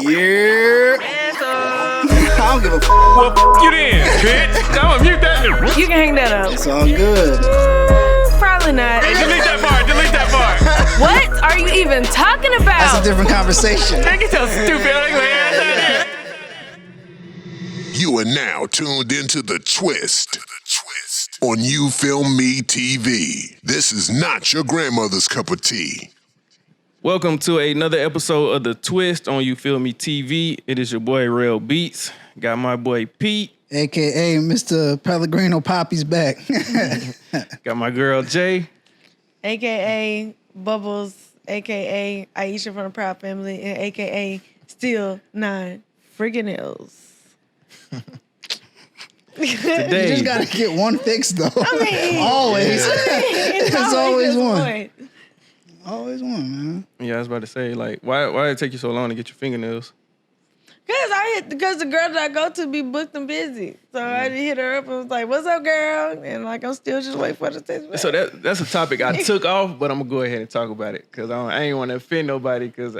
Yeah. I don't give a f. Well, f you then, bitch. I'm gonna mute that. You can hang that up. It's all good. Probably not. Hey, delete that part. Delete that part. What are you even talking about? That's a different conversation. They get so stupid. Ass out You are now tuned into The Twist on You Film Me TV. This is not your grandmother's cup of tea. Welcome to another episode of The Twist on You Feel Me TV. It is your boy Rell Beatz. Got my boy Pete. AKA Mr. Pellegrino Poppy's back. Got my girl Jay. AKA Bubbles, AKA Aisha from the Proud Family, and AKA Still 9 friggin' L's. Today, You just gotta get one fix though. I mean, always. It's always one. Point. Always one, man. yeah, I was about to say, like, why did it take you so long to get your fingernails? Because the girl that I go to be booked and busy. So I hit her up and was like, what's up, girl? And like, I'm still just waiting for the text back. So that's a topic I took off, but I'm gonna go ahead and talk about it because I ain't want to offend nobody because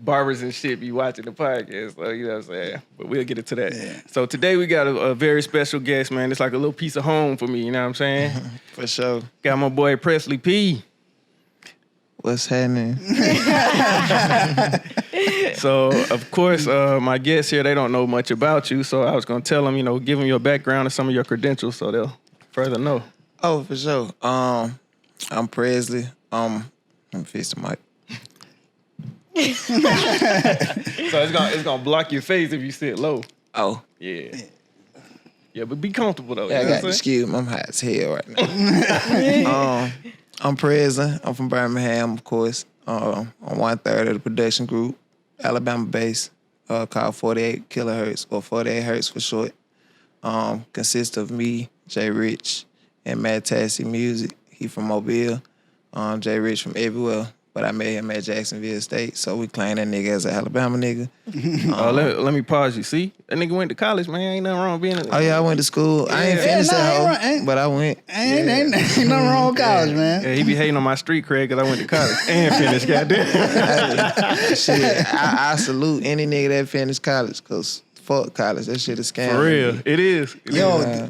barbers and shit be watching the podcast. So you know what I'm saying. But we'll get into that. Yeah. So today we got a very special guest, man. It's like a little piece of home for me. You know what I'm saying? For sure. Got my boy Prezzley P. What's happening? So, of course, my guests here, they don't know much about you. So I was going to tell them, give them your background and some of your credentials so they'll further know. Oh, for sure. I'm Prezzley. Let me fix the mic. So it's gonna block your face if you sit low. Oh. Yeah. Yeah, but be comfortable though. Yeah, I got excuse me. I'm hot as hell right now. I'm Prezzley. I'm from Birmingham, of course. I'm 1/3 of the production group, Alabama based, called 48 kilohertz or 48 hertz for short. Consists of me, Jay Rich, and Matt Tassie Music. He from Mobile. Jay Rich from everywhere. But I met him at Jacksonville State, so we claim that nigga as an Alabama nigga. Let me pause you. See, that nigga went to college, man. Ain't nothing wrong being. Oh yeah, I went to school. I ain't finished that hoe, but I went. Ain't nothing wrong with college, man. Yeah, he be hating on my street cred because I went to college and finished. Goddamn. Shit, I salute any nigga that finished college, cause fuck college. That shit is scam. For real, it is.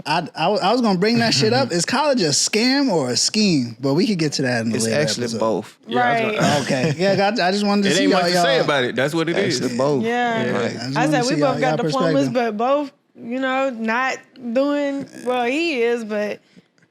I was gonna bring that shit up. Is college a scam or a scheme? But we could get to that in the later actually episode. both. Right. Okay. Yeah, I just wanted to It see ain't much y'all. to say about it. That's what it is. Actually both. Yeah. I I said see we both y'all got diplomas, perspective. but both, not doing, well, he is, but,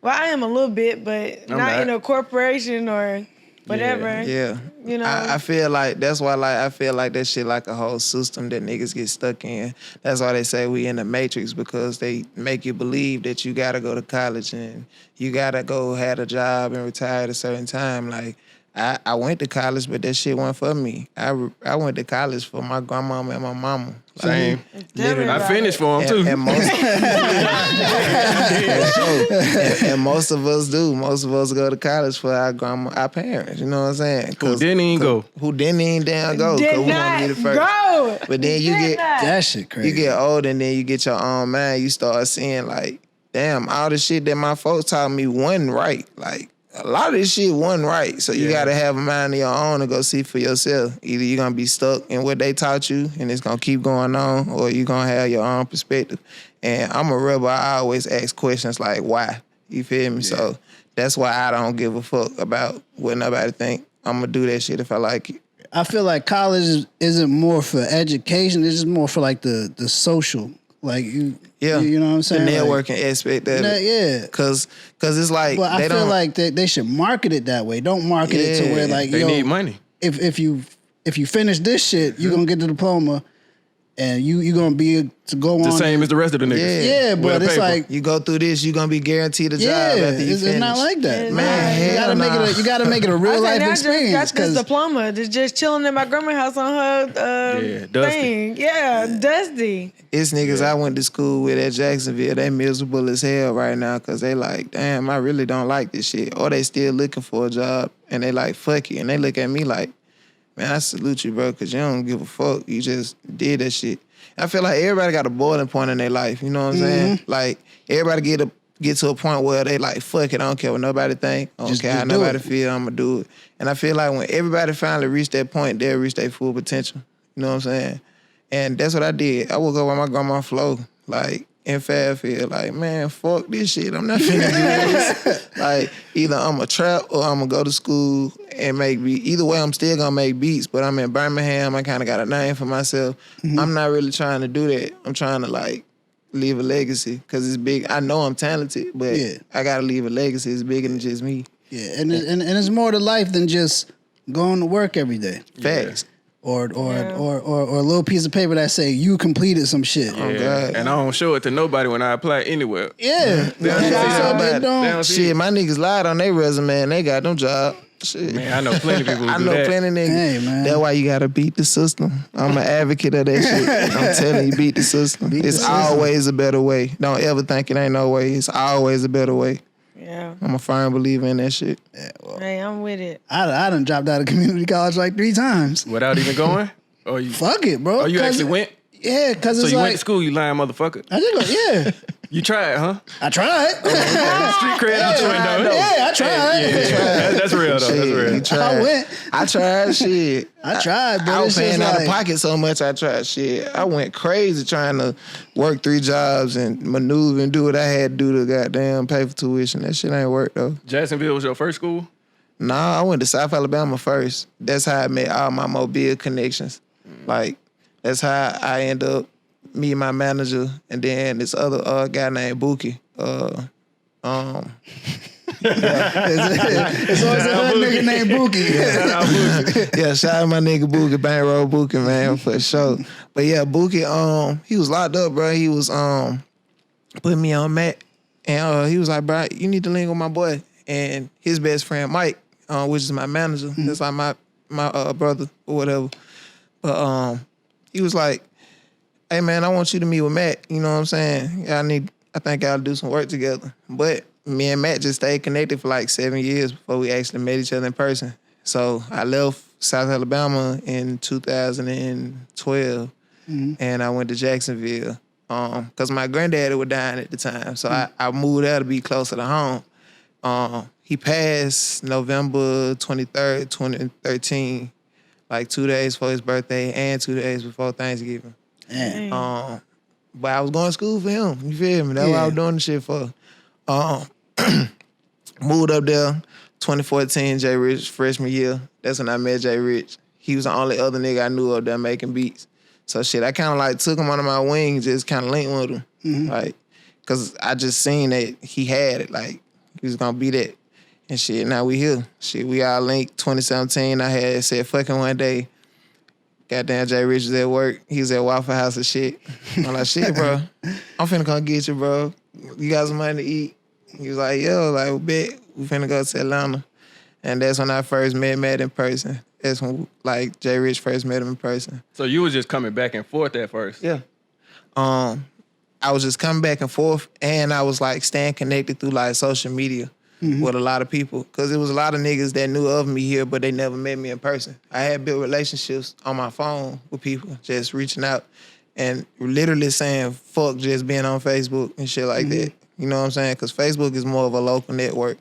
I am a little bit, but not in a corporation or whatever. Yeah. I feel like that's why I feel like that shit like a whole system that niggas get stuck in. That's why they say we in the Matrix, because they make you believe that you gotta go to college and you gotta go have a job and retire at a certain time. Like I went to college, but that shit wasn't for me. I went to college for my grandmama and my mama. Same. Literally. I finished for him too. And most of us do. Most of us go to college for our parents. You know what I'm saying? Who didn't even go? Who didn't even damn go? Did we not want to be the first. go. But then you get That shit crazy. you get older, and then you get your own mind. You start seeing like, damn, all the shit that my folks taught me wasn't right. Like, a lot of this shit wasn't right. So you gotta have a mind of your own and go see for yourself. Either you're gonna be stuck in what they taught you and it's gonna keep going on, or you're gonna have your own perspective. And I'm a rebel. I always ask questions like, why? You feel me? Yeah. So that's why I don't give a fuck about what nobody think. I'm gonna do that shit if I like it. I feel like college isn't more for education. It's just more for like the social. Like you know what I'm saying? The networking aspect of it. Yeah. Cause it's like, but I feel like they should market it that way. Don't market it to where like they need money. If you finish this shit, you're gonna get the diploma and you're gonna be to go on. The same as the rest of the niggas. Yeah, but it's like you go through this, you're gonna be guaranteed a job after you finish. It's not like that. Man, you gotta make it a real life experience. I just got this diploma. Just chilling in my grandma's house on her thing. Yeah, Dusty. It's niggas I went to school with at Jacksonville. They miserable as hell right now because they like, damn, I really don't like this shit. Or they still looking for a job and they like, fuck you. And they look at me like, man, I salute you, bro, because you don't give a fuck. You just did that shit. I feel like everybody got a boiling point in their life. You know what I'm saying? Like, everybody get to a point where they like, fuck it, I don't care what nobody think. I don't care how nobody feel, I'm going to do it. And I feel like when everybody finally reach that point, they'll reach their full potential. You know what I'm saying? And that's what I did. I woke up on my grandma's floor, like, in Fairfield, like, man, fuck this shit. I'm not finna do this. Like, either I'm a trap or I'm gonna go to school and make beats. Either way, I'm still gonna make beats, but I'm in Birmingham. I kind of got a name for myself. I'm not really trying to do that. I'm trying to, like, leave a legacy because it's big. I know I'm talented, but I gotta leave a legacy. It's bigger than just me. Yeah, and it's more to life than just going to work every day. Facts. Or a little piece of paper that say you completed some shit. Yeah. Oh God. And I don't show it to nobody when I apply anywhere. Yeah. Shit, my niggas lied on their resume and they got them jobs. Shit. Man, I know plenty of people who I do know that. plenty of niggas. Hey, man. That's why you gotta beat the system. I'm an advocate of that shit. I'm telling you, beat the system. It's always a better way. Don't ever think it ain't no way. It's always a better way. Yeah. I'm a firm believer in that shit. Yeah, well, Hey, I'm with it. I done dropped out of community college like 3 times. Without even going? Or you Fuck it, bro. Oh, you 'Cause- actually went? Yeah, because So it's you like... went to school, you lying motherfucker. I just go, yeah. You tried, huh? I tried. Street cred, you went though. Yeah, I tried. Yeah. That's real though. Shit, That's real. you tried. I went. I tried shit. I tried, but I was it's just paying out of like... pocket so much. I tried shit. I went crazy trying to work 3 jobs and maneuver and do what I had to do to goddamn pay for tuition. That shit ain't work though. Jacksonville was your first school? Nah, I went to South Alabama first. That's how I met all my Mobile connections. Like, that's how I end up meeting my manager and then this other guy named Bookie. It's always a nigga named Bookie. Yeah, shout out my nigga Bookie, Bang Roll Bookie, man, for sure. But yeah, Bookie, he was locked up, bro. He was putting me on Matt. And he was like, bro, you need to link with my boy. And his best friend, Mike, which is my manager. That's like my brother or whatever. But he was like, hey man, I want you to meet with Matt. You know what I'm saying? I think I'll do some work together. But me and Matt just stayed connected for like 7 years before we actually met each other in person. So I left South Alabama in 2012 and I went to Jacksonville because my granddaddy was dying at the time. So I moved there to be closer to home. He passed November 23rd, 2013, like 2 days before his birthday and 2 days before Thanksgiving. Damn. But I was going to school for him. You feel me? That's what I was doing the shit for. Moved up there, 2014, Jay Rich, freshman year. That's when I met Jay Rich. He was the only other nigga I knew up there making beats. So shit, I kind of like took him under my wing, just kind of linked with him. Like, cause I just seen that he had it. Like, he was gonna be that. And shit, now we here. Shit, we all linked 2017. I had said fucking one day, goddamn Jay Rich was at work. He was at Waffle House and shit. I'm like, shit, bro. I'm finna come get you, bro. You got some money to eat? He was like, yo, like, bet. We finna go to Atlanta. And that's when I first met Matt in person. That's when, like, Jay Rich first met him in person. So you was just coming back and forth at first? Yeah. I was just coming back and forth, and I was, like, staying connected through, like, social media with a lot of people. Because there was a lot of niggas that knew of me here, but they never met me in person. I had built relationships on my phone with people, just reaching out and literally saying, fuck just being on Facebook and shit like that. You know what I'm saying? Because Facebook is more of a local network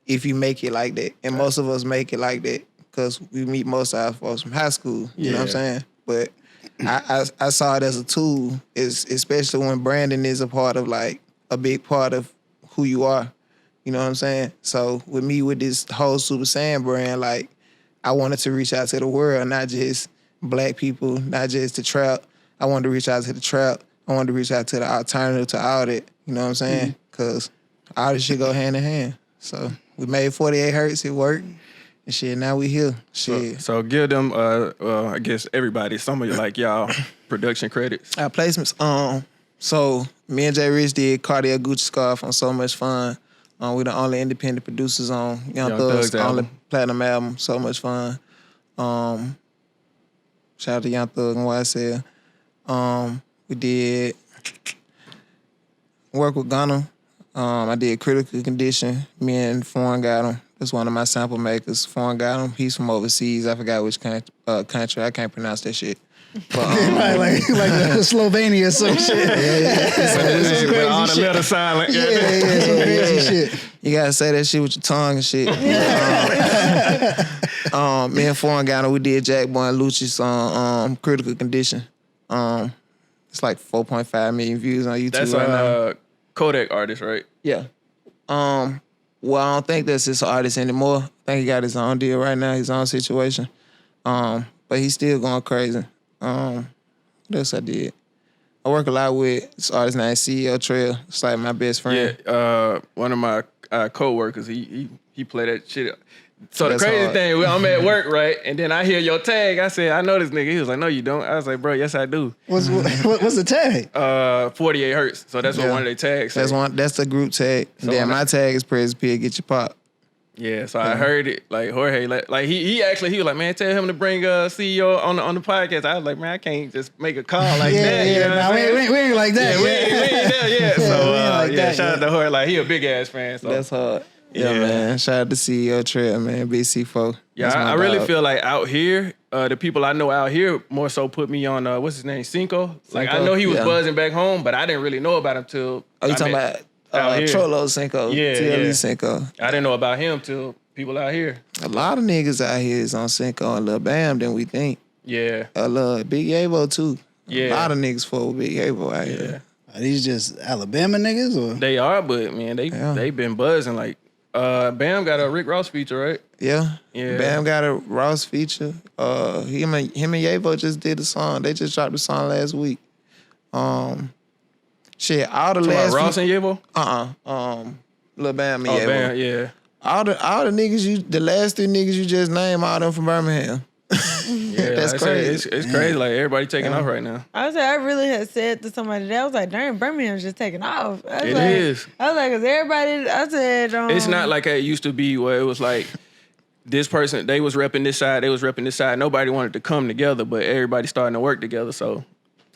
if you make it like that. And most of us make it like that because we meet most of our folks from high school. You know what I'm saying? But I saw it as a tool, especially when branding is a part of, like, a big part of who you are. You know what I'm saying? So with me, with this whole Super Saiyan brand, like, I wanted to reach out to the world, not just black people, not just the trap. I wanted to reach out to the trap. I wanted to reach out to the alternative to all that. You know what I'm saying? Because all this shit go hand in hand. So we made 48 Hertz. It worked. And shit, now we here. Shit. So give them, I guess, everybody, some of you, like, y'all production credits. Our placements. So me and Jay Rich did Cartier Gucci Scarf on So Much Fun. We the only independent producers on Young Thug's only platinum album, So Much Fun. Shout out to Young Thug and YSL. We did work with Gunna. I did Critical Condition. Me and Foreign got him. That's one of my sample makers. Foreign got him. He's from overseas. I forgot which country. I can't pronounce that shit. But, like Slovenia or some shit. But all the letters silent. Some crazy shit. You gotta say that shit with your tongue and shit. Me and Foreign got him. We did Jack Boy and Lucci song, Critical Condition. It's like 4.5 million views on YouTube. That's right now. on Kodak artist, right? Yeah. Well, I don't think that's his artist anymore. I think he got his own deal right now, his own situation. But he's still going crazy. What else I did? I work a lot with this artist named CEO Trail. It's like my best friend. Yeah, one of my co-workers, he play that shit. So That's the crazy hard. thing, I'm at work, right? And then I hear your tag. I said, I know this nigga. He was like, no, you don't. I was like, bro, yes, I do. What's the tag? 48 hertz. So that's what one of their tags say. That's the group tag. So Then my tag is Prezzley, get your pop. Yeah, so I heard it. Like Jorge, like he was like, man, tell him to bring CEO on the podcast. I was like, man, I can't just make a call like that. You know what I'm saying? we ain't like that. Yeah, we ain't there yet. Yeah, So we ain't like that shout out yet. to Jorge. Like he a big ass fan. So That's hard. Yeah, Yeah. man. Shout out to CEO Trail, man. BC4. yeah, That's my I really dog. feel like out here, the people I know out here more so put me on what's his name, Cinco. Like I Cinco? know he was Yeah. buzzing back home, but I didn't really know about him till. Oh, you I talking met about out here. Trollo Cinco? Yeah, TLE yeah. Cinco. I didn't know about him till people out here. A lot of niggas out here is on Cinco and Lil Bam than we think. Yeah, Big Avo too. Yeah. A lot of niggas fuck with Big Avo out here. Are these just Alabama niggas or? they are, but man, they been buzzing. Like Bam got a Rick Ross feature, right? Yeah. Yeah. Bam got a Ross feature. Him and Yavo just did a song. They just dropped the song last week. Shit, all the Talking last about Ross and Yevo? Lil Bam and Oh, Yavo. Bam, yeah. All the niggas the last 3 niggas you just named, all them from Birmingham. Yeah, That's like I said, crazy. It's crazy. Like everybody taking off right now. I really had said to somebody that I was like, darn, Birmingham's just taking off. I was It like, is. I was like, cause everybody, I said, It's not like it used to be where it was like this person, they was repping this side, they was repping this side. Nobody wanted to come together, but everybody starting to work together. So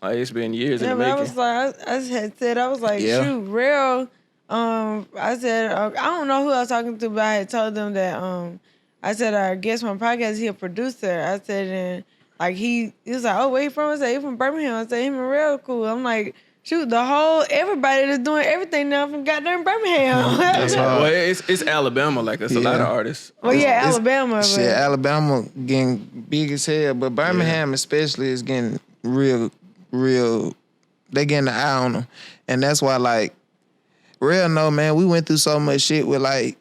like, it's been years in Yeah, the but I making. was like, I had said, I was like, Yeah. shoot, Rell. I said, I don't know who I was talking to, but I had told them that, I said, I guess my podcast, he a producer. I said, and like he was like, oh, where he from? I said, he from Birmingham. I said, him and Rell cool. I'm like, shoot, everybody that's doing everything now from goddamn Birmingham. That's hard. Well, it's Alabama. Like it's a lot of artists. Well, yeah, It's- Alabama. Shit, But Alabama getting big as hell, but Birmingham especially is getting real. They getting the eye on them, and that's why like, real no man. We went through so much shit with like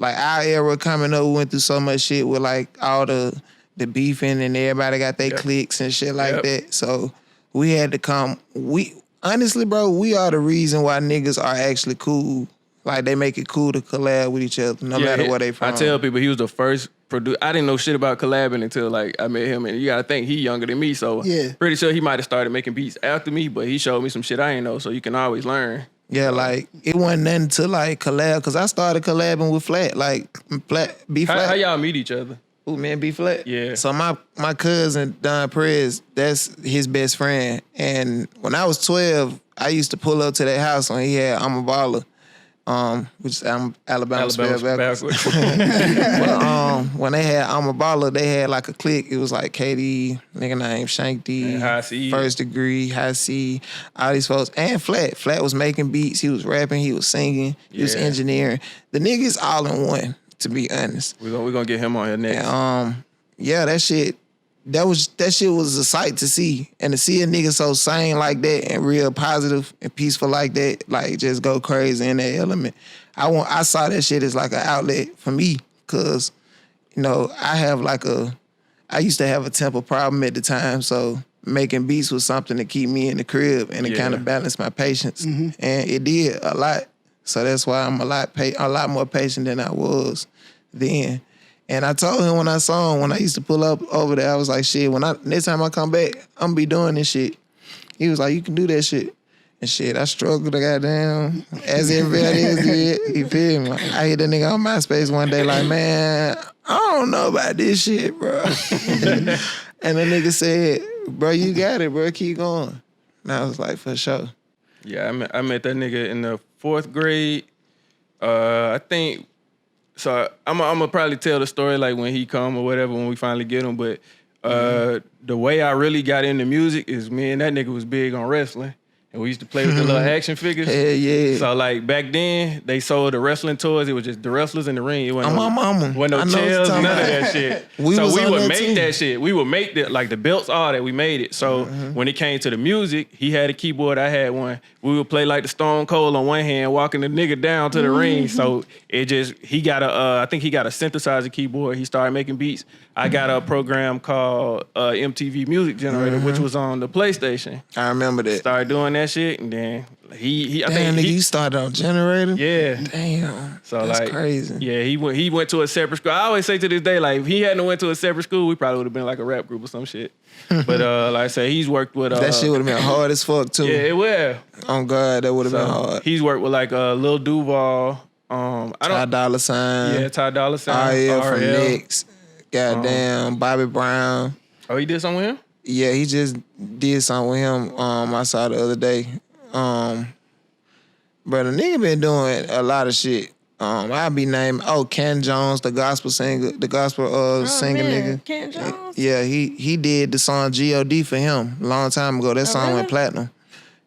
our era coming up. We went through so much shit with like all the beefing and everybody got their cliques and shit like that. So we had to come. We honestly, bro, we are the reason why niggas are actually cool. Like they make it cool to collab with each other, no matter where they from. I tell people he was the first producer. I didn't know shit about collabing until like I met him, and you gotta think he younger than me, so Yeah. pretty sure he might have started making beats after me, but he showed me some shit I ain't know, so you can always learn. Yeah, like it wasn't nothing to like collab because I started collabing with Flat, like B Flat. How y'all meet each other? Ooh, man, B Flat. Yeah. So my cousin Don Prez, that's his best friend, and when I was 12, I used to pull up to that house when he had I'm a Baller, which is Alabama spelled backwards. But when they had I'm a Baller, they had like a clique. It was like KD, nigga named Shank D, And High C. First Degree, High C, all these folks, and Flat. Flat was making beats. He was rapping. He was singing. He was Yeah. engineering. The niggas all in one, to be honest. We're gonna get him on here next. And, yeah, that shit was a sight to see. And to see a nigga so sane like that and real positive and peaceful like that, like just go crazy in that element. I saw that shit as like an outlet for me, cause you know, I used to have a temper problem at the time, so making beats was something to keep me in the crib and it kind of balanced my patience. And it did a lot. So that's why I'm a lot more patient than I was then. And I told him when I used to pull up over there, I was like, shit, next time I come back, I'm gonna be doing this shit. He was like, you can do that shit. And shit, I struggled to goddamn, as everybody else did. You feel me? I hit that nigga on MySpace one day like, man, I don't know about this shit, bro. And the nigga said, bro, you got it, bro, keep going. And I was like, for sure. Yeah, I met that nigga in the 4th grade. I think. So I'm gonna probably tell the story like when he come or whatever when we finally get him. But the way I really got into music is me and that nigga was big on wrestling, and And we used to play with the little action figures. Hell yeah. So like back then, they sold the wrestling toys. It was just the wrestlers in the ring. It wasn't my mama. wasn't no I know what chairs, you're none of talking that shit. We so was we on would that make too. that shit. We would make the belts, all that. We made it. So when it came to the music, he had a keyboard. I had one. We would play like the Stone Cold on one hand, walking the nigga down to the ring. So it just he got I think he got a synthesizer keyboard. He started making beats. I got a program called MTV Music Generator, which was on the PlayStation. I remember that. Started doing that shit, and then I Damn, think nigga, you started on generator? yeah. Damn. So that's like crazy. Yeah, he went to a separate school. I always say to this day, like if he hadn't went to a separate school, we probably would have been like a rap group or some shit. But like I said, he's worked with That shit would have been hard as fuck too. yeah, it will. Oh God, that would have So been hard. he's worked with like Lil Duval. Ty Dolla $ign. Yeah, Ty Dolla $ign. RL from RL. Knicks. Goddamn, Bobby Brown. Oh, he did something with him? Yeah, he just did something with him. I saw the other day. But a nigga been doing a lot of shit. I be named Ken Jones, the gospel singer, singer nigga. Ken Jones? Yeah, he did the song G.O.D. for him a long time ago. That song went platinum.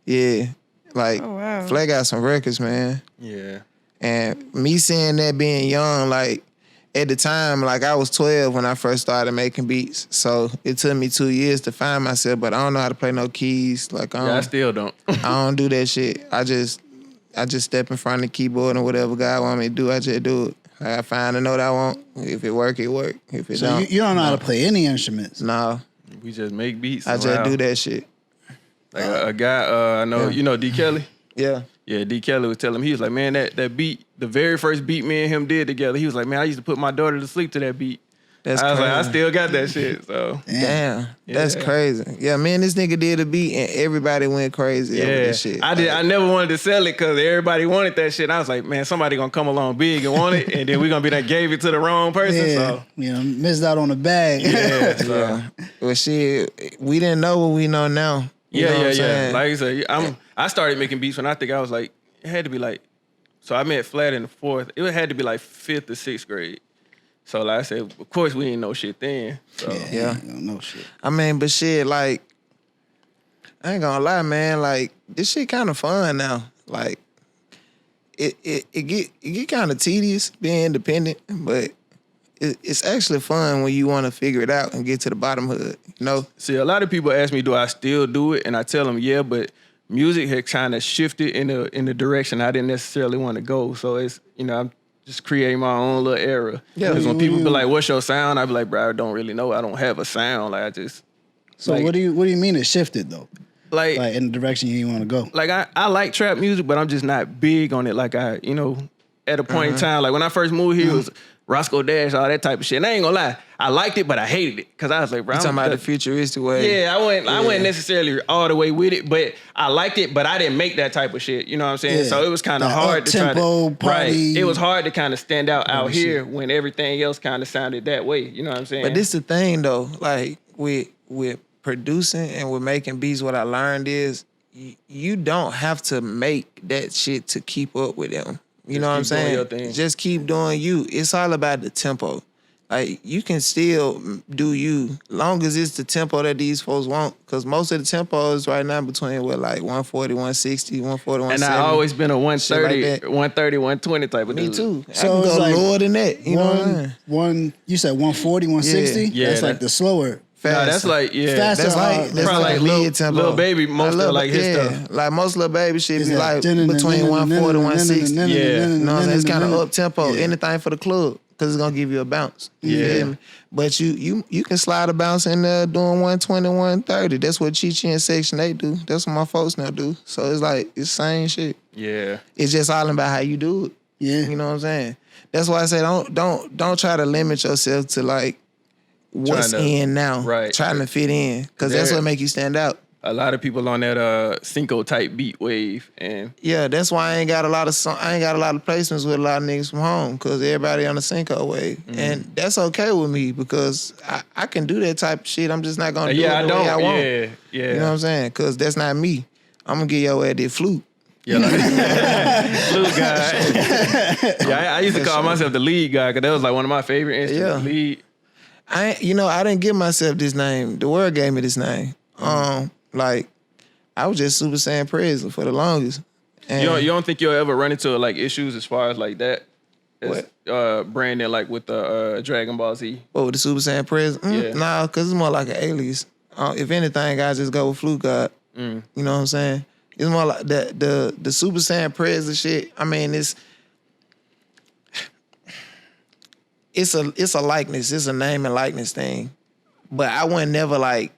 Yeah, like wow. Flag got some records, man. Yeah. And me seeing that being young, like at the time, like I was 12 when I first started making beats. So it took me 2 years to find myself, but I don't know how to play no keys. Like I still don't. I don't do that shit. I just step in front of the keyboard and whatever God want me to do, I just do it. Like I find a note I want. If it work, it work. If it So don't, you don't know how to play any instruments. no. We just make beats. I just do that shit. Like a guy, I know, you know D. Kelly? Yeah. Yeah, D. Kelly was telling him, he was like, man, that beat, the very first beat me and him did together, he was like, man, I used to put my daughter to sleep to that beat. That's I was crazy. like, I still got that shit, so. Damn. That's Yeah. crazy. Yeah, man, this nigga did a beat and everybody went crazy over Yeah, this shit. I never wanted to sell it because everybody wanted that shit. I was like, man, somebody gonna come along big and want it, and then we gonna be that gave it to the wrong person. Yeah, So you know, missed out on the bag. yeah, so. Yeah. Well, shit, we didn't know what we know now. You know what I'm saying? Like I said, I started making beats when I think I was like, it had to be like, so I met Flat in the 4th. It had to be like 5th or 6th grade. So like I said, of course we ain't know shit then. So Yeah. No shit. I mean, but shit, like, I ain't gonna lie, man. Like, this shit kind of fun now. Like, it get kind of tedious being independent, but it's actually fun when you want to figure it out and get to the bottom of it. You know? See, a lot of people ask me, do I still do it? And I tell them, yeah, but music had kind of shifted in the direction I didn't necessarily want to go. So it's, I'm just creating my own little era. Yeah. Because when people be like, what's your sound? I be like, bro, I don't really know. I don't have a sound. Like, I just... So like, what do you mean it shifted though? Like in the direction you want to go? Like I like trap music, but I'm just not big on it. Like at a point in time, like when I first moved here, it was Roscoe Dash, all that type of shit. And I ain't gonna lie, I liked it, but I hated it because I was like, bro, You talking about the futuristic way? yeah, I wasn't necessarily all the way with it, but I liked it, but I didn't make that type of shit. You know what I'm saying? Yeah. So it was kind of That hard to try up-tempo to party. right. It was hard to kind of stand out here shit. when everything else kind of sounded that way. You know what I'm saying? But this the thing though, like with producing and with making beats, what I learned is you don't have to make that shit to keep up with them. You know what I'm keep doing saying? your thing. Just keep doing you. It's all about the tempo. Like you can still do you, long as it's the tempo that these folks want. Because most of the tempo is right now between 140, 160, 140, and 170. I always been a 130, Shit like that. 130, 120 type of Me dude. too. I So can it's go like lower than that. You know what I mean? one you said 140, 160? Yeah, That's like that- the slower. Nah, that's like Faster. That's probably like Lil Baby, most of like his stuff. Like most Lil Baby shit Is be that like between 140 and 160. Yeah. You know what I'm saying? It's kind of up tempo. Yeah. Anything for the club because it's gonna give you a bounce. You Yeah. feel me? But you can slide a bounce in there doing 120, 130. That's what Chi and Section 8 do. That's what my folks now do. So it's like it's the same shit. Yeah. It's just all about how you do it. Yeah. You know what I'm saying? That's why I say don't try to limit yourself to like what's Trying to- in now. right. Trying to fit in. Because that's There- what make you stand out. A lot of people on that Cinco type beat wave, and Yeah, that's why I ain't got a lot of placements with a lot of niggas from home because everybody on the Cinco wave, and that's okay with me because I can do that type of shit. I'm just not gonna do it the way I want. Yeah. You know what I'm saying? Because that's not me. I'm gonna get your ass that flute. Yeah, like, flute guy. Yeah, I used to call myself the lead guy because that was like one of my favorite instruments. Yeah. Lead. I didn't give myself this name. The world gave me this name. Like I was just Super Saiyan Prezzley for the longest. And You don't think you'll ever run into like issues as far as like that? Branding like with the Dragon Ball Z. What with the Super Saiyan Prezzley? Yeah. Nah, cause it's more like an alias. If anything, I just go with Fluke God. You know what I'm saying? It's more like the Super Saiyan Prezzley shit. I mean, it's a likeness. It's a name and likeness thing. But I wouldn't never like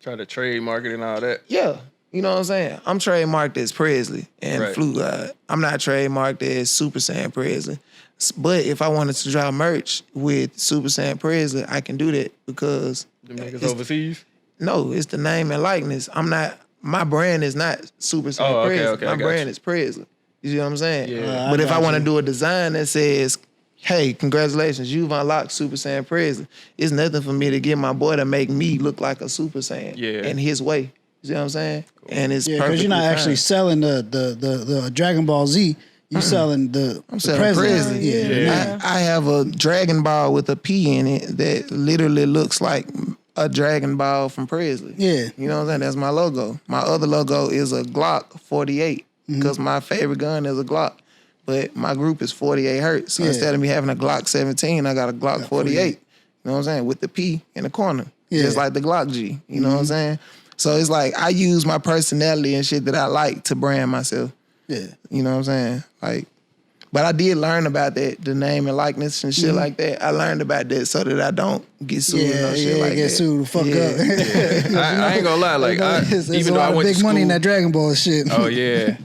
Try to trademark it and all that. Yeah. You know what I'm saying? I'm trademarked as Prezzley and Right. Flu God. I'm not trademarked as Super Saiyan Prezzley. But if I wanted to drop merch with Super Saiyan Prezzley, I can do that because Them niggas overseas. no, it's the name and likeness. My brand is not Super Saiyan Oh, okay, Prezzley. okay, I My got brand you. is Prezzley. You see what I'm saying? Yeah. But if I got want to you. do a design that says, hey, congratulations, you've unlocked Super Saiyan Prezzley, it's nothing for me to get my boy to make me look like a Super Saiyan in his way. You see what I'm saying? And it's Yeah, perfect. because you're not actually selling the Dragon Ball Z. You selling I'm selling Prezzley. Yeah. I have a Dragon Ball with a P in it that literally looks like a Dragon Ball from Prezzley. Yeah. You know what I'm saying? That's my logo. My other logo is a Glock 48 because my favorite gun is a Glock. But my group is 48 Hertz. So instead of me having a Glock 17, I got a Glock 48. You know what I'm saying? With the P in the corner. Yeah. Just like the Glock G. You know what I'm saying? So it's like I use my personality and shit that I like to brand myself. Yeah. You know what I'm saying? Like, but I did learn about that, the name and likeness and shit like that. I learned about that so that I don't get sued and no shit like get that. sued the fuck up. I ain't gonna lie, like There's even a though lot I of went to big school, money in that Dragon Ball shit. Oh yeah.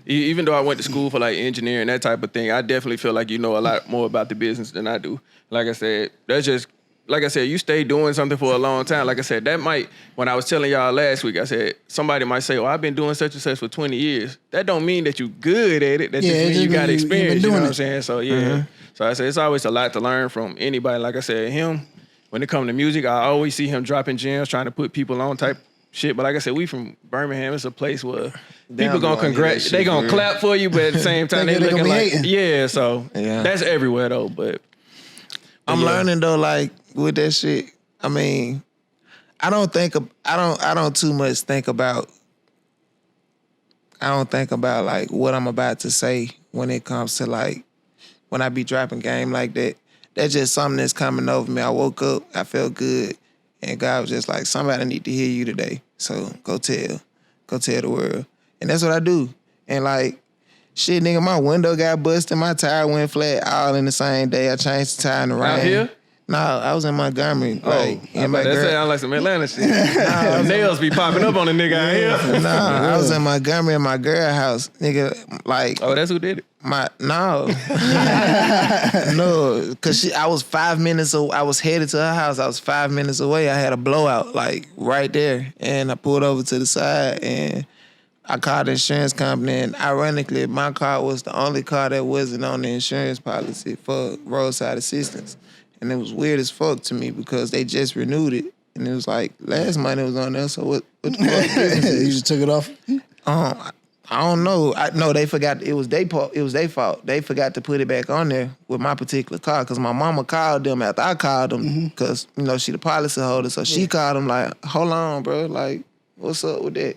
Even though I went to school for like engineering, that type of thing, I definitely feel like you know a lot more about the business than I do. Like I said, that's just like I said, you stay doing something for a long time. Like I said, that might, when I was telling y'all last week, I said, somebody might say, well, I've been doing such and such for 20 years. That don't mean that you good at it. That just means you got experience, you know what I'm saying? So yeah. So I said, it's always a lot to learn from anybody. Like I said, him, when it comes to music, I always see him dropping gems, trying to put people on type shit. But like I said, we from Birmingham. It's a place where people gonna they gonna clap for you, but at the same time they looking like hating. Yeah. So that's everywhere though. But I'm learning though, like with that shit. I mean, I don't too much think about. I don't think about like what I'm about to say when it comes to like when I be dropping game like that. That's just something that's coming over me. I woke up, I felt good, and God was just like, somebody need to hear you today. So go tell the world. And that's what I do. And like, shit, nigga, my window got busted, my tire went flat all in the same day. I changed the tire in the rain. Out here? No, I was in Montgomery. That sound like some Atlanta shit. Nails be popping up on a nigga out here. I was in Montgomery in my girl house, nigga. Like, oh, that's who did it. No, because I was 5 minutes. I was headed to her house. I was 5 minutes away. I had a blowout like right there, and I pulled over to the side and I called the insurance company. And ironically, my car was the only car that wasn't on the insurance policy for roadside assistance. And it was weird as fuck to me because they just renewed it. And it was like, last month it was on there, so what the fuck? You just took it off? I don't know. No, they forgot. It was their fault. They forgot to put it back on there with my particular car because my mama called them after I called them because, she the policy holder. So she called them like, hold on, bro. Like, what's up with that?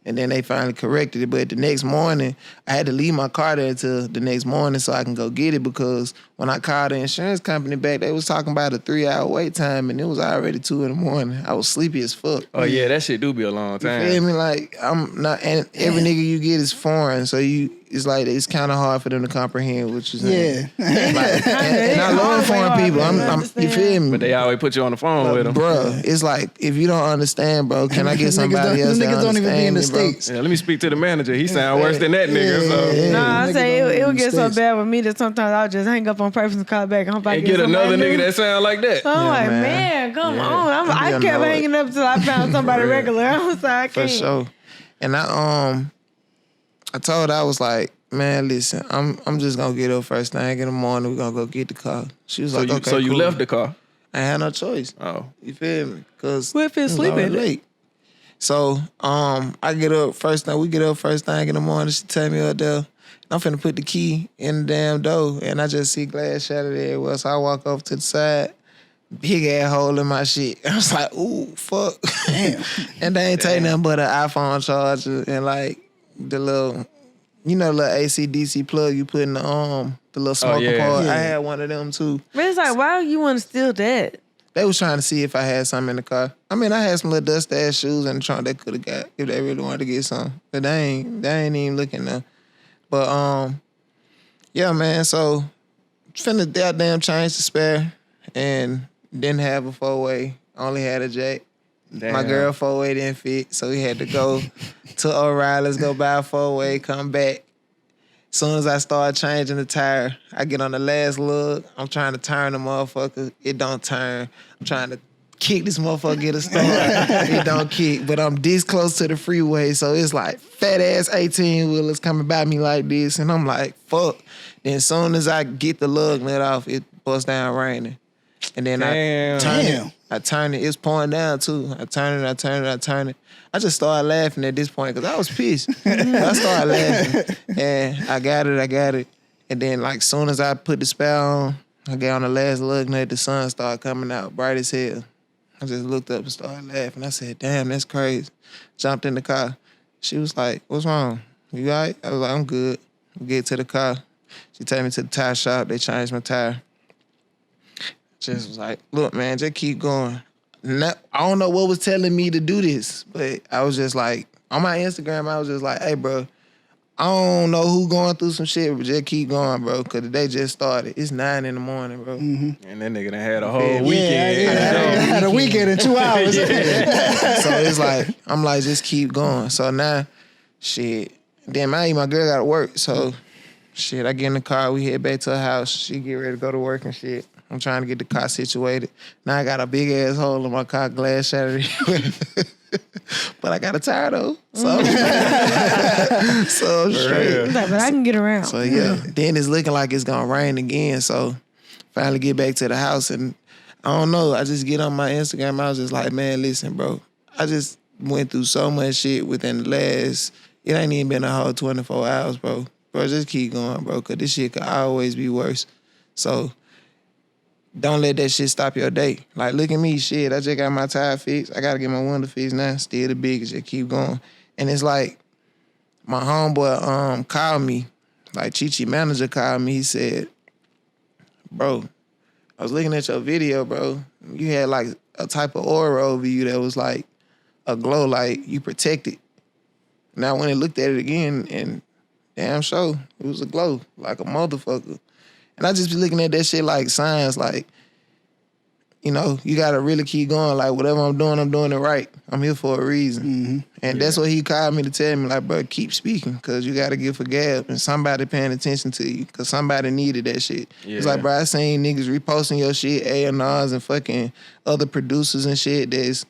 And then they finally corrected it. But the next morning, I had to leave my car there until the next morning so I can go get it because when I called the insurance company back, they was talking about a 3-hour wait time and it was already 2 a.m. I was sleepy as fuck. Oh yeah, that shit do be a long time. You feel me? Like, I'm not, and every nigga you get is foreign, so it's like, it's kind of hard for them to comprehend what you're saying. And I love foreign people. You feel me? But they always put you on the phone with them. Bruh, it's like, if you don't understand, bro, can I get somebody else that niggas don't even be in the understand me, bro? States. Yeah, let me speak to the manager. He sound worse than that nigga. So. Nah, I say it would get so States. bad with me that sometimes I'll just hang up on purpose and call back. And get another nigga that sound like that. So I'm like, man, come on. I kept hanging up till I found somebody regular. I was like, I can't. For sure. And I told her, I was like, man, listen, I'm just gonna get up first thing in the morning. We're gonna go get the car. She was like, okay, so you cool. left the car? I had no choice. Oh. You feel me? Cause What if it's sleeping? late. So I get up first thing. We get up first thing in the morning. She tell me up there. I'm finna put the key in the damn door, and I just see glass shattered everywhere. So I walk over to the side. big ass hole in my shit. I was like, ooh, fuck. Damn. And they ain't take nothing but an iPhone charger and like the little, little AC/DC plug you put in the little smoking part. Yeah. I had one of them too. But it's like, why you want to steal that? They was trying to see if I had something in the car. I mean, I had some little dust ass shoes in the trunk they could have got if they really wanted to get some. But they ain't even looking there. But yeah, man. So finna goddamn change the spare and didn't have a 4-way. Only had a jack. Damn. My girl 4-way didn't fit, so we had to go to O'Reilly's, go buy a 4-way, come back. As soon as I start changing the tire, I get on the last lug. I'm trying to turn the motherfucker. It don't turn. I'm trying to kick this motherfucker, get a start. It don't kick. But I'm this close to the freeway, so it's like fat ass 18-wheelers coming by me like this. And I'm like, fuck. Then as soon as I get the lug let off, it busts down raining. And then I turn it. It's pouring down too. I turn it. I just started laughing at this point because I was pissed. I started laughing. And I got it. And then like soon as I put the spare on, I got on the last look and the sun started coming out bright as hell. I just looked up and started laughing. I said, damn, that's crazy. Jumped in the car. She was like, what's wrong? You all right? I was like, I'm good. We get to the car. She took me to the tire shop. They changed my tire. Just was like, look, man, just keep going. I don't know what was telling me to do this, but I was just like, on my Instagram, I was just like, hey, bro, I don't know who going through some shit, but just keep going, bro, because the day just started. It's 9 in the morning, bro. Mm-hmm. And that nigga done had a whole weekend. I had a weekend in 2 hours. So it's like, I'm like, just keep going. So now, shit, then my girl got to work, so shit, I get in the car, we head back to her house, she get ready to go to work and shit. I'm trying to get the car situated. Now I got a big ass hole in my car, glass shattered. But I got a tire though. So, so straight. But I can get around. So yeah. Then it's looking like it's gonna rain again. So finally get back to the house and I don't know. I just get on my Instagram. I was just like, man, listen, bro. I just went through so much shit within the last, it ain't even been a whole 24 hours, bro. Bro, just keep going, bro, because this shit could always be worse. So don't let that shit stop your day. Like, look at me, shit. I just got my tire fixed. I got to get my window fixed now. Still the biggest. Just keep going. And it's like, my homeboy called me. Like, Chi manager called me. He said, bro, I was looking at your video, bro. You had, like, a type of aura over you that was, like, a glow, like, you protected. Now, when I looked at it again, and damn sure, it was a glow, like a motherfucker. And I just be looking at that shit like signs, like, you know, you gotta really keep going. Like, whatever I'm doing it right. I'm here for a reason. Mm-hmm. And that's what he called me to tell me, like, bro, keep speaking, because you gotta give a gab and somebody paying attention to you, because somebody needed that shit. Yeah. It's like, bro, I seen niggas reposting your shit, A&Rs and fucking other producers and shit that's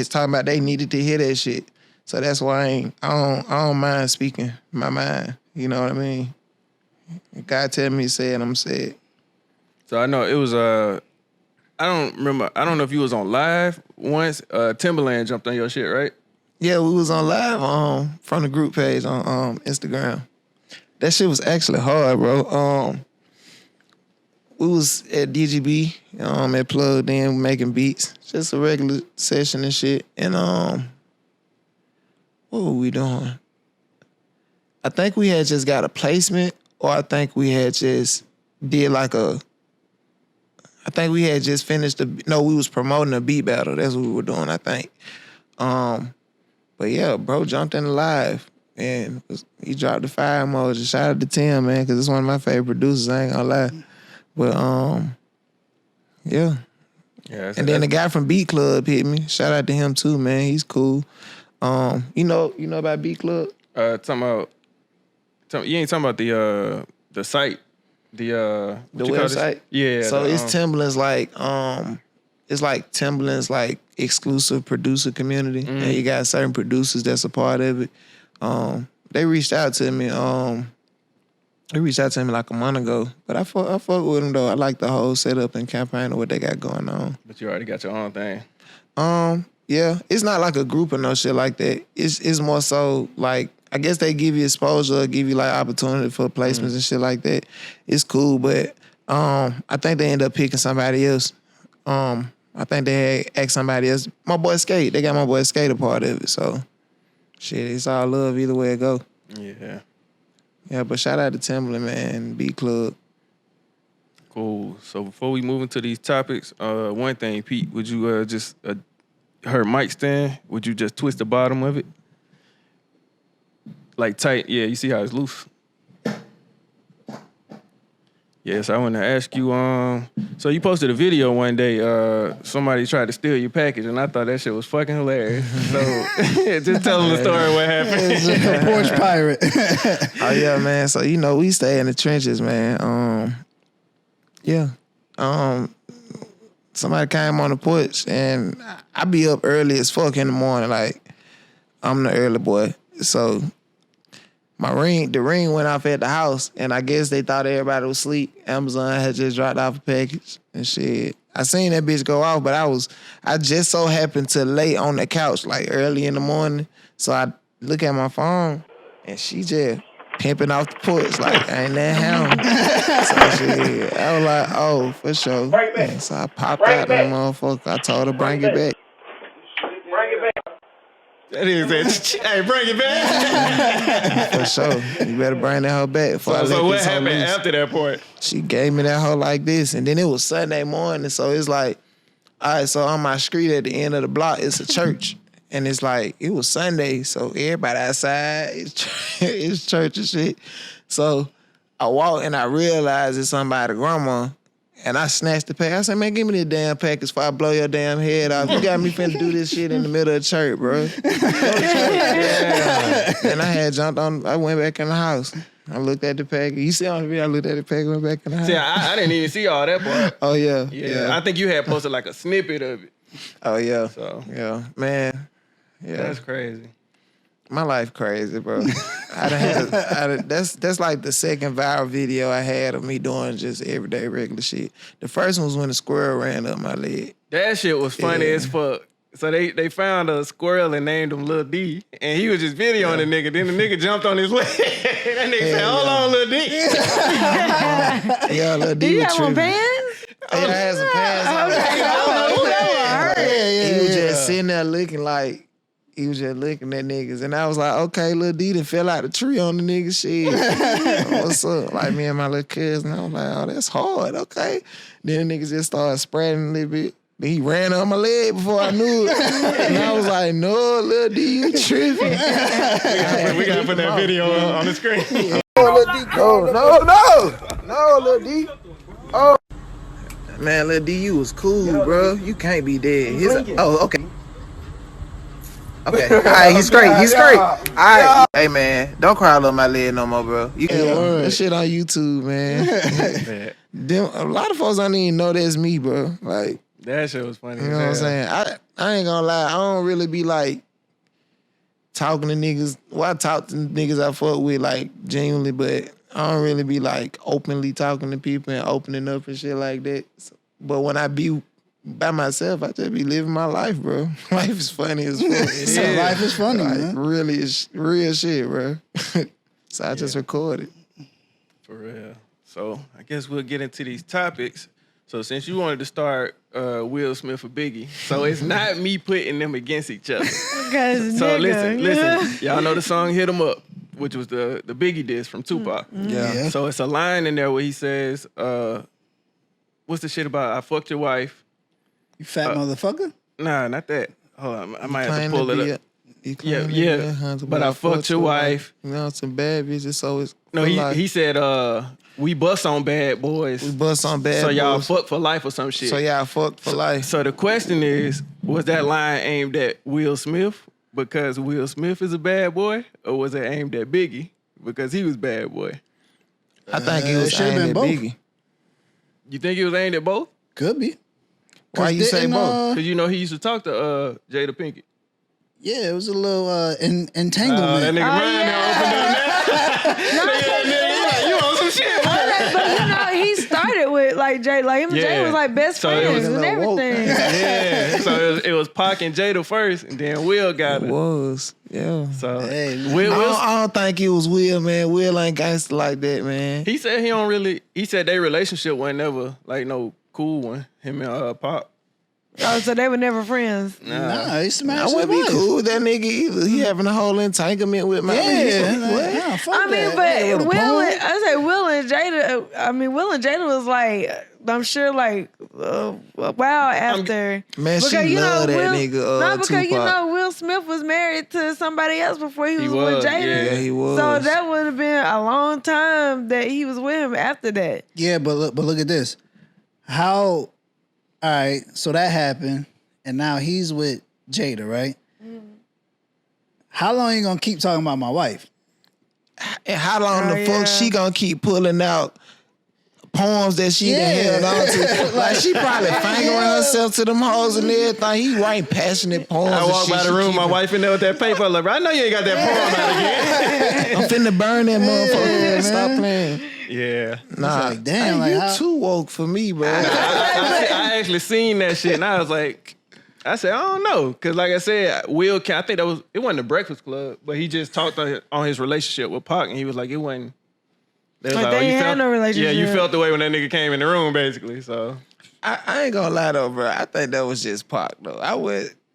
talking about they needed to hear that shit. So that's why I don't mind speaking my mind. You know what I mean? God tell me to say it, I'm say it. So I know it was I don't know if you was on live once. Timberland jumped on your shit, right? Yeah, we was on live from the group page on Instagram. That shit was actually hard, bro. We was at DGB at Plugged In making beats. Just a regular session and shit. And what were we doing? I think we had just got a placement, or I think we had just did like I think we had just finished we was promoting a beat battle. That's what we were doing, I think. But yeah, bro jumped in live and he dropped the fire emoji. Shout out to Tim, man, because it's one of my favorite producers, I ain't gonna lie. But yeah. Yeah. And then the guy from Beat Club hit me. Shout out to him too, man. He's cool. You know about Beat Club? You ain't talking about the site, the website. Yeah. So it's Timbaland's it's like Timbaland's like exclusive producer community, and you got certain producers that's a part of it. They reached out to me. They reached out to me like a month ago, but I fuck with them though. I like the whole setup and campaign of what they got going on. But you already got your own thing. Yeah, it's not like a group or no shit like that. It's more so like, I guess they give you exposure, give you like opportunity for placements and shit like that. It's cool, but I think they end up picking somebody else. I think they had asked somebody else. My boy Skate. They got my boy Skate a part of it. So, shit, it's all love either way it go. Yeah. Yeah, but shout out to Timberland, man. B Club. Cool. So before we move into these topics, one thing, Pete, would you just her mic stand? Would you just twist the bottom of it, like tight? Yeah, you see how it's loose. Yes, I want to ask you. So you posted a video one day. Somebody tried to steal your package, and I thought that shit was fucking hilarious. So just tell them the story. What happened? It's a porch pirate. Oh yeah, man. So we stay in the trenches, man. Somebody came on the porch, and I be up early as fuck in the morning. Like I'm the early boy, so. The ring went off at the house, and I guess they thought everybody was asleep. Amazon had just dropped off a package and shit. I seen that bitch go off, but I just so happened to lay on the couch like early in the morning. So I look at my phone, and she just pimping off the porch like ain't that happening. So shit, I was like, oh, for sure. And so I popped out that motherfucker. I told her bring it back. That is it. Hey, bring it back. For sure. You better bring that hoe back. So what happened after that point? She gave me that hoe like this. And then it was Sunday morning. So it's like, all right, so on my street at the end of the block, it's a church. And it's like, it was Sunday. So everybody outside, it's church and shit. So I walked and I realized it's somebody's grandma. And I snatched the pack. I said, man, give me this damn package before I blow your damn head off. You got me finna do this shit in the middle of the church, bro. Yeah. And I had jumped on, I went back in the house. I looked at the package. You see on the video, I looked at the package, went back in the house. See, I didn't even see all that part. Oh, yeah. Yeah. I think you had posted like a snippet of it. Oh, yeah. So. Yeah. Man. Yeah. That's crazy. My life crazy, bro. That's like the second viral video I had of me doing just everyday regular shit. The first one was when the squirrel ran up my leg. That shit was funny as fuck. So they found a squirrel and named him Lil D, and he was just videoing the nigga. Then the nigga jumped on his leg. That nigga said, "Hold on, Lil D." Yeah, Lil D. Do you was have on tripping. pants? Yeah, I had some pants on. Okay. He was just sitting there looking like. He was just looking at niggas. And I was like, okay, Lil D done fell out the tree on the nigga shit. What's up? Like me and my little cousin. I was like, oh, that's hard. Okay. Then the niggas just started spreading a little bit. Then he ran on my leg before I knew it. And I was like, no, Lil D, you tripping. We gotta put that video on the screen. Oh, Lil D, no, Lil D. Oh. Man, Lil D, you was cool, bro. You can't be dead. Okay. Okay. All right, he's straight. All right. Hey, man, don't cry on my leg no more, bro. You can that shit on YouTube, man. A lot of folks don't even know that's me, bro. Like that shit was funny. You know what I'm saying? I ain't gonna lie. I don't really be like talking to niggas. Well, I talk to niggas I fuck with like genuinely, but I don't really be like openly talking to people and opening up and shit like that. But when I be by myself, I just be living my life, bro. Life is funny as fuck. Life is funny, like, man. Really, it's real shit, bro. So I just recorded. For real. So I guess we'll get into these topics. So since you wanted to start Will Smith or Biggie, so it's not me putting them against each other. So listen. Y'all know the song "Hit 'Em Up," which was the Biggie diss from Tupac. Yeah. So it's a line in there where he says, "What's the shit about I fucked your wife?" You fat motherfucker? Nah, not that. Hold on, I might have to pull it up. Yeah. But I fucked your wife. You know, some bad bitches, so it's... No, he said, we bust on bad boys. We bust on bad boys. So y'all fuck for life or some shit. So y'all fuck for life. So the question is, was that line aimed at Will Smith because Will Smith is a bad boy? Or was it aimed at Biggie because he was bad boy? I think it was aimed at Biggie. You think it was aimed at both? Could be. Why you say both? Because you know he used to talk to Jada Pinkett. Yeah, it was a little entanglement. That nigga Ryan opened up now. You on some shit, man. But you know, he started with like Jay. Like him and Jay was like best friends and everything. Yeah. So it was Pac and Jada first, and then Will got it. It was. Yeah. So Will, I don't think it was Will, man. Will ain't gangster like that, man. He said he don't really. He said their relationship wasn't never like no cool one. Him and Pop. Oh, so they were never friends. Nah, he I smashed his wouldn't be wife. cool with that nigga either. He having a whole entanglement with my Yeah, nigga. What? yeah, fuck I mean, that. but Nigga with a Will pole. and I say Will and Jada. I mean, Will and Jada was like, I'm sure, like a while after. Man, she Because, love that Will, nigga. No, because Tupac. Will Smith was married to somebody else before he was was, with Jada. Yeah, he was. So that would have been a long time that he was with him after that. Yeah, but look at this. How? All right, so that happened, and now he's with Jada, right? How long you gonna keep talking about my wife? And how long Oh, the fuck yeah. she gonna keep pulling out poems that she done Yeah. held on to? Like she probably fingering herself to them hoes and everything. He writing passionate poems. I and walk shit. by the She room, my keeping- wife in there with that paper. I'm like, bro, I know you ain't got that poem out again. I'm finna burn that motherfucker. man. Stop playing. Yeah. Nah, like, damn, hey, like, you how- too woke for me, bro. I actually seen that shit, and I was like, I said, I don't know, because like I said, Will, I think it wasn't the Breakfast Club, but he just talked on his relationship with Pac, and he was like, it wasn't. They was Like, oh, they you ain't had felt- no relationship. Yeah, you felt the way when that nigga came in the room, basically. So I ain't gonna lie though, bro. I think that was just Pac though.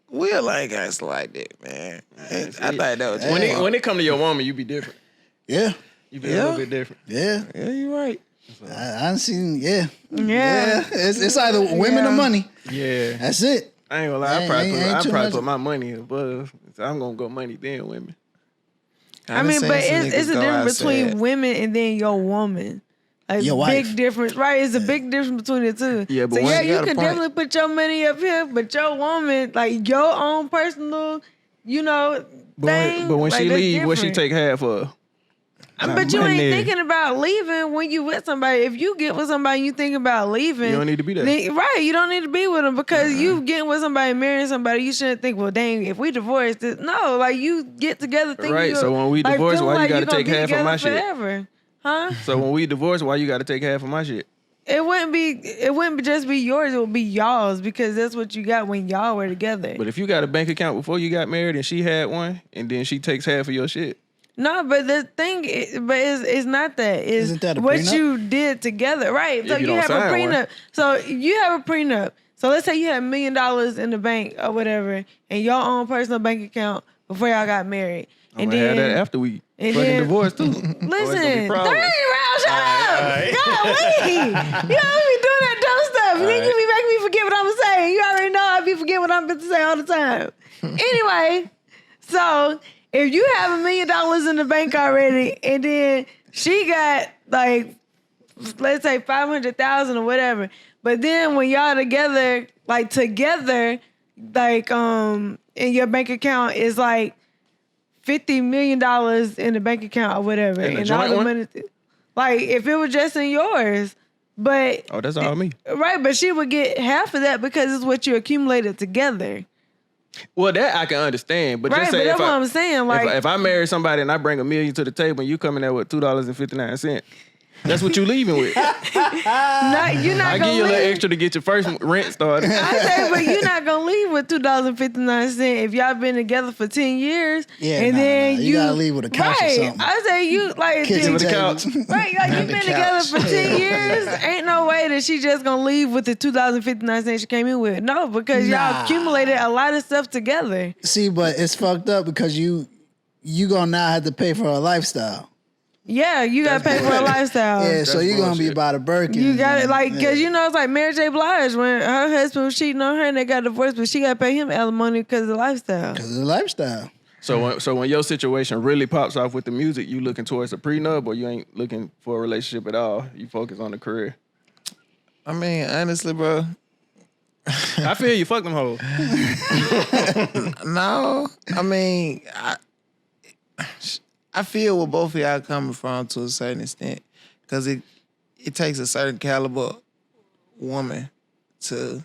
Will ain't gangsta like that, man. I think that was just Pac. when it come to your woman, you be different. Yeah, You be a little bit different. yeah. Yeah, you right. I done seen. Yeah, Yeah. It's either women or money. Yeah. That's it. I ain't gonna lie, Ain't I too probably much. put my money above. So I'm gonna go money then women. I mean, done but seen some it's niggas a go difference between outside. women and then your woman. Like Your wife. big difference, right? It's a big difference between the two. Yeah, but so one- yeah, you you got a can point. definitely put your money up here, but your woman, like your own personal, thing. But when like, she that's leave, what she different. take half of? But you ain't money. thinking about leaving when you with somebody. If you get with somebody, and you think about leaving. You don't need to be there. Right, you don't need to be with them because you getting with somebody, marrying somebody. You shouldn't think, well, dang, if we divorced, no, like you get together. Thinking Right, so when we like, divorce, feeling why you like gotta gonna take be half of together my shit? forever. Huh? So when we divorce, why you got to take half of my shit? It wouldn't just be yours. It would be y'all's because that's what you got when y'all were together. But if you got a bank account before you got married and she had one, and then she takes half of your shit, No, but the thing, it's not that. It's Isn't that a what prenup? you did together, right? So If you you don't have a sign prenup. one. So you have a prenup. So let's say you had $1 million in the bank or whatever, in your own personal bank account before y'all got married, I'm and gonna have then that after we and fucking then- divorce too. listen, 30 problems. rounds, shut up, right. golly, you don't be doing that dumb stuff. You think you be making me forget what I'm saying? You already know I be forgetting what I'm about to say all the time. Anyway, so if you have $1 million in the bank already, and then she got like, let's say 500,000 or whatever, but then when y'all together, in your bank account is like $50 million in the bank account or whatever, In the and all joint the one? money, like if it was just in yours, but Oh, that's all me. right, but she would get half of that because it's what you accumulated together. Well, that I can understand, but Right, just but say that's if what I, I'm saying. Like, if I marry somebody and I bring $1 million to the table and you coming there with $2.59, that's what you leaving with. you're not I give gonna you a little leave. extra to get your first rent started. I say, but you're not gonna leave with $2.59 if y'all been together for 10 years. Yeah, and nah, then nah. You gotta leave with a couch or right. something. I say you like Kitchen with a table. couch. right, like you've been together for 10 years. Ain't no way that she just gonna leave with the $2.59 she came in with. No, because y'all Nah. accumulated a lot of stuff together. See, but it's fucked up because you gonna now have to pay for a lifestyle. Yeah, you gotta pay for a lifestyle. Yeah, so you're gonna be bullshit. by the Birkin. You got it, like, cause yeah. you know it's like Mary J. Blige when her husband was cheating on her and they got divorced, but she got to pay him alimony because of the lifestyle. Cause of the lifestyle. So when your situation really pops off with the music, you looking towards a prenup or you ain't looking for a relationship at all? You focus on the career. I mean, honestly, bro. I feel you. Fuck them hoes. No, I mean, I feel where both of y'all coming from to a certain extent, because it takes a certain caliber woman to,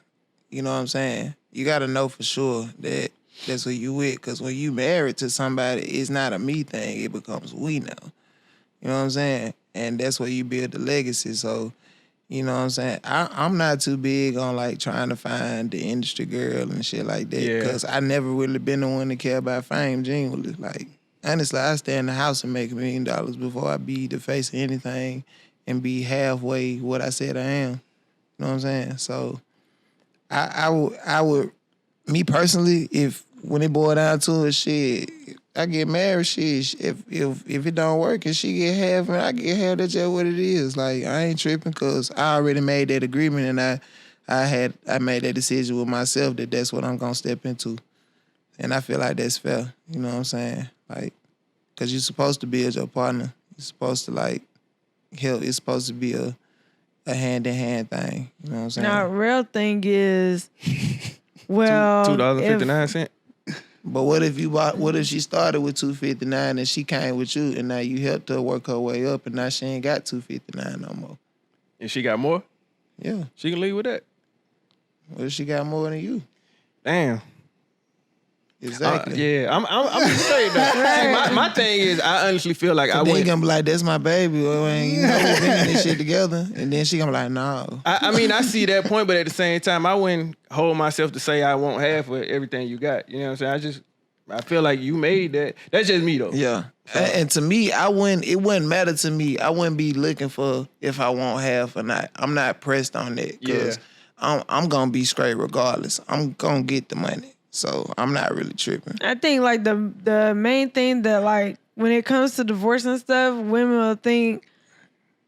you know what I'm saying? You got to know for sure that that's who you with, because when you married to somebody, it's not a me thing, it becomes we now. You know what I'm saying? And that's where you build the legacy. So, you know what I'm saying? I'm not too big on like trying to find the industry girl and shit like that, Yeah. because I never really been the one to care about fame genuinely. Like, honestly, I stay in the house and make $1 million before I be the face of anything and be halfway what I said I am. You know what I'm saying? So I would, me personally, if when it boiled down to it, shit, I get married, shit. If it don't work and she get half and I get half, that's just what it is. Like, I ain't tripping because I already made that agreement and I made that decision with myself that that's what I'm gonna step into. And I feel like that's fair. You know what I'm saying? Like, because you're supposed to be as your partner. You're supposed to, like, help. It's supposed to be a hand-in-hand thing. You know what I'm saying? Now, real thing is, well, $2.59. But what if she started with $2.59 and she came with you and now you helped her work her way up and now she ain't got $2.59 no more? And she got more? Yeah. She can leave with that. What if she got more than you? Damn. Exactly. Yeah, I'm straight though. See, my thing is, I honestly feel like then you gonna be like, that's my baby. Or, you know, we've been in this shit together. And then she gonna be like, no. I mean, I see that point, but at the same time, I wouldn't hold myself to say I won't have for everything you got. You know what I'm saying? I feel like you made that. That's just me though. Yeah. So. And to me, it wouldn't matter to me. I wouldn't be looking for if I won't have or not. I'm not pressed on that because I'm gonna be straight regardless. I'm gonna get the money. So I'm not really tripping. I think like the main thing that like when it comes to divorce and stuff, women will think,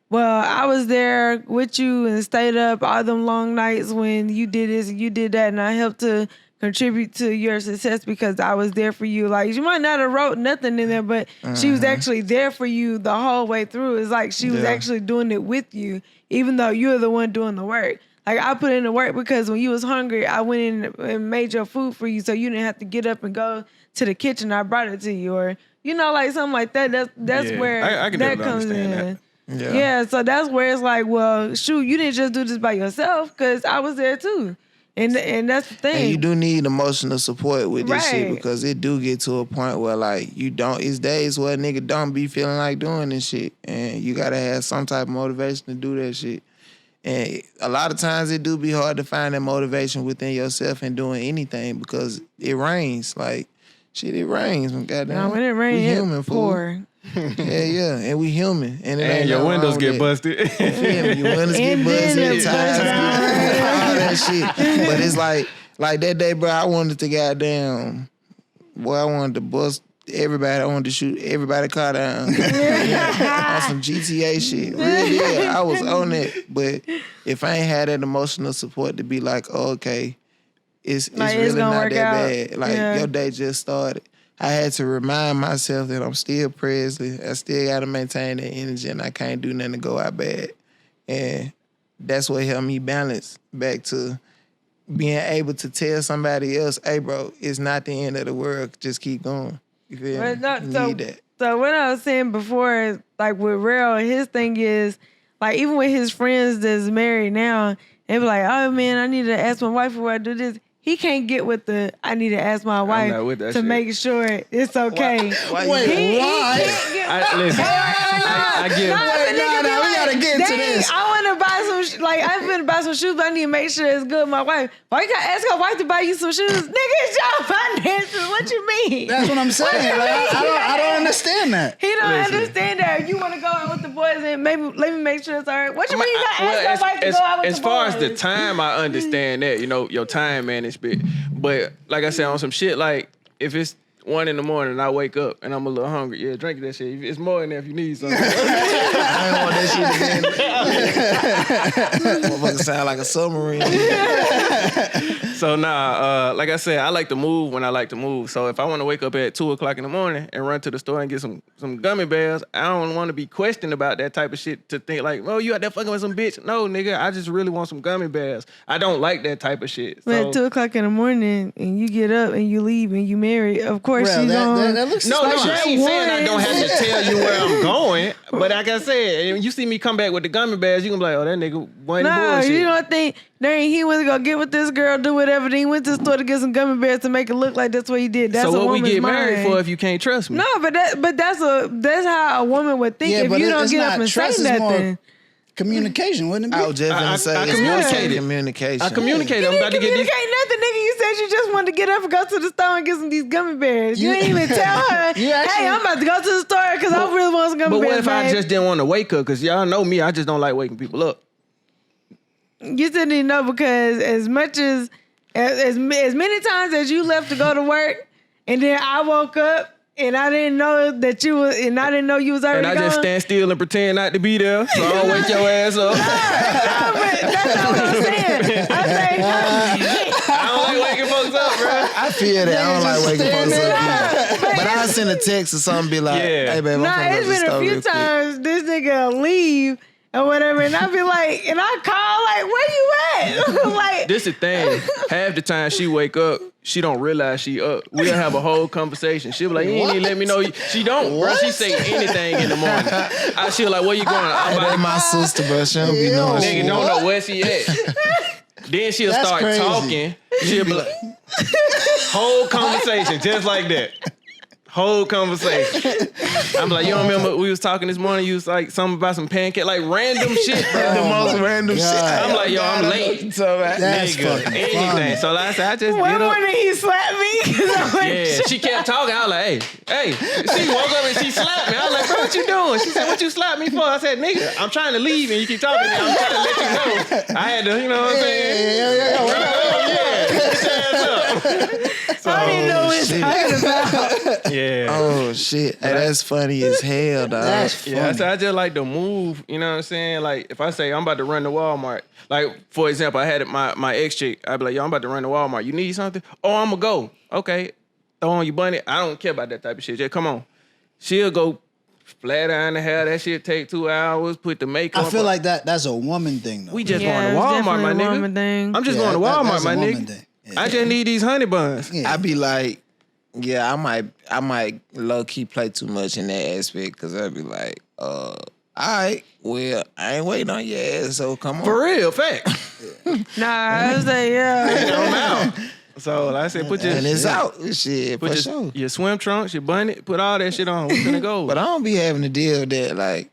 well, I was there with you and stayed up all them long nights when you did this and you did that, and I helped to contribute to your success because I was there for you. Like, you might not have wrote nothing in there, but she was actually there for you the whole way through. It's like she was actually doing it with you, even though you're the one doing the work. Like, I put in the work because when you was hungry, I went in and made your food for you so you didn't have to get up and go to the kitchen. I brought it to you. Or, you know, like something like that. That's where I can that comes in. Yeah, so that's where it's like, well, shoot, you didn't just do this by yourself because I was there too. And that's the thing. And you do need emotional support with this shit because it do get to a point where, like, it's days where a nigga don't be feeling like doing this shit. And you got to have some type of motivation to do that shit. And a lot of times it do be hard to find that motivation within yourself in doing anything because it rains. Like, shit, it rains. Goddamn. No, when it rains, we human, it's pour. Yeah, and we human. And your windows get busted. Your windows get busted, tires all that shit. But it's like that day, bro, I wanted to I wanted to bust everybody. I wanted to shoot everybody car down on some GTA shit. Really, I was on it. But if I ain't had that emotional support to be like, oh, okay, it's really not that bad. Like, your day just started. I had to remind myself that I'm still Prezzley. I still got to maintain that energy, and I can't do nothing to go out bad. And that's what helped me balance back to being able to tell somebody else, hey, bro, it's not the end of the world. Just keep going. You feel me? You need that. So what I was saying before, like with Rell, his thing is, like, even with his friends that's married now, they be like, oh, man, I need to ask my wife before I do this. He can't get with I need to ask my wife to make sure it's okay. Why? I get we gotta get into this. I want to buy some, I'm finna buy some shoes, but I need to make sure it's good with my wife. Why you gotta ask her wife to buy you some shoes? Nigga, it's your finances. What you mean? That's what I'm saying. I don't understand that. He don't understand that. You want to go out with the boys and maybe let me make sure it's all right. What you mean you gotta ask your wife to go out with the boys? As far as the time, I understand that, your time management. But like I said, on some shit, like if it's 1 a.m. and I wake up and I'm a little hungry, drink that shit. It's more than that if you need something. I don't want that shit again. Motherfucker sound like a submarine. So like I said, I like to move when I like to move. So if I want to wake up at 2:00 in the morning and run to the store and get some gummy bears, I don't want to be questioned about that type of shit to think like, oh, you out there fucking with some bitch. No, nigga, I just really want some gummy bears. I don't like that type of shit. But at 2:00 in the morning and you get up and you leave and you married, of course you don't. That looks No, I ain't saying I don't have to tell you where I'm going. But like I said, you see me come back with the gummy bears, you can be like, oh, that nigga wasn't bullshit. You don't think he went to go get with this girl, do whatever. Then he went to the store to get some gummy bears to make it look like that's what he did. That's so what we get married for if you can't trust me? No, but that's how a woman would think if you don't get up and say nothing. Communication, wouldn't it be? I was just gonna say I communicated. Communication. I communicated. I'm about to get communicate nothing, nigga. You said you just wanted to get up and go to the store and get some of these gummy bears. You didn't even tell her, hey, I'm about to go to the store because I really want some gummy bears. But what if I just didn't want to wake up? Because y'all know me, I just don't like waking people up. You still need to know because as many times as you left to go to work, and then I woke up and I didn't know that you was, and I didn't know you was already And I gone. just stand still and pretend not to be there, so I don't wake your ass up. No, but that's not what I'm saying. I'm saying, I don't like waking folks up, bro. I feel that. I don't like waking folks up either. But I'll send a text or something, be like, Yeah. hey, babe, I'm nah, finna go to it's the been a store few real quick. times this nigga will leave or whatever, and I be like, and I call like, where you at? Like, This the thing. Half the time she wake up, she don't realize she up. We'll have a whole conversation. She'll be like, you ain't even let me know. She don't, bro. She say anything in the morning. She'll like, where you going? I'm Hey, like, that's my sister, bro. She don't be knowing nigga shit. don't know where she at. Then she'll That's start crazy. talking. She'll be like, whole conversation just like that. Whole conversation. I'm like, you don't remember we was talking this morning? You was like something about some pancake, like random shit, bro. The most random shit. I'm like, yo, I'm late. That's Nigga, fucking anything. funny. So like I said, I just one get up. morning he slapped me. 'Cause I'm like, Yeah, she kept talking. I was like, hey. She woke up and she slapped me. I was like, bro, what you doing? She said, what you slapped me for? I said, nigga, I'm trying to leave and you keep talking to me. I'm trying to let you know. I had to, you know what I'm saying? Get your ass up. I didn't know what he was talking about. Yeah. Oh, shit. Hey, that's funny as hell, dog. That's funny. Yeah, so I just like to move, you know what I'm saying? Like, if I say I'm about to run to Walmart, like, for example, I had it, my ex-chick, I'd be like, yo, I'm about to run to Walmart. You need something? Oh, I'm going to go. Okay. Throw on your bunny. I don't care about that type of shit. Just come on. She'll go flat iron the hair. That shit take 2 hours. Put the makeup I feel on. like that's a woman thing, though. We just Yeah, going to it's Walmart, my definitely a nigga. woman thing. I'm just Yeah, going to Walmart, that's a my woman nigga. thing. Yeah. I just need these honey buns. Yeah. I be like, yeah, I might low key play too much in that aspect because I'd be like, all right, well, I ain't waiting on your ass, so come on. For real, fact. Nah, I was like, yeah. I'm out. So, like I said, put your And it's out. Shit, Put for your, sure. your swim trunks, your bunny, put all that shit on. We finna go. But I don't be having to deal with that. Like,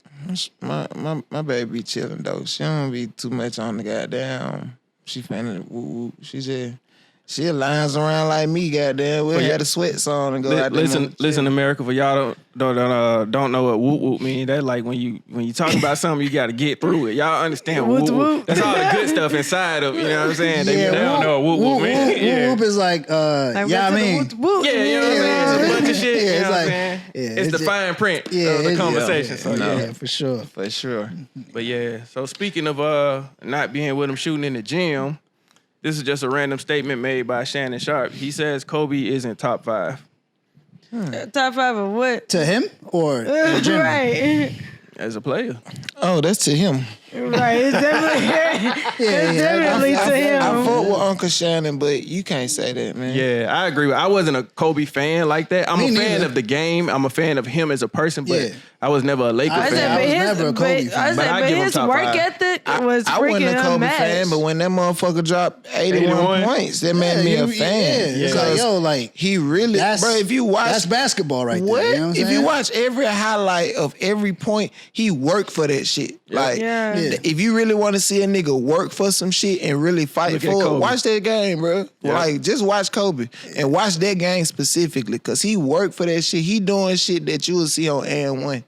my baby be chilling, though. She don't be too much on the goddamn. She finna woo-woo. She lines around like me, goddamn. We got the sweats on and go out there. Listen, America, for y'all don't know what whoop whoop mean. That's like when you talk about something, you got to get through it. Y'all understand Whoop whoop whoop? whoop. That's all the good stuff inside of, you know what I'm saying? They don't know what whoop whoop mean. Whoop whoop is like, Like, yeah, I mean, whoop. Yeah, you know what I'm saying? It's a bunch of shit. Yeah, You it's know what I'm like- saying? yeah, It's it's the just- fine print yeah, of the it's- conversation. yeah, So no. yeah. yeah, for sure. For sure. But yeah, so speaking of not being with him shooting in the gym, this is just a random statement made by Shannon Sharp. He says Kobe isn't top 5. Top 5 of what? To him or in general? Right. As a player. Oh, that's to him. Right. It's definitely to him. I vote with Uncle Shannon, but you can't say that, man. Yeah, I agree. I wasn't a Kobe fan like that. I'm Me a fan neither. of the game. I'm a fan of him as a person, but Yeah. I was never a Laker I fan. said, was never a Kobe fan. But I give him his top work 5. ethic was I wasn't freaking a Kobe unmatched. fan, but when that motherfucker dropped 81 81? points, that made me a fan. Yeah, it's like, Because yo, like, he really, that's, bro, if you watch, that's basketball right what? there. You know what I'm If saying? you watch every highlight of every point, he worked for that shit. Like, Yeah. Yeah. if you really want to see a nigga work for some shit and really fight Look at for it, Kobe. watch that game, bro. Yeah. Like, just watch Kobe and watch that game specifically, because he worked for that shit. He doing shit that you will see on AN1.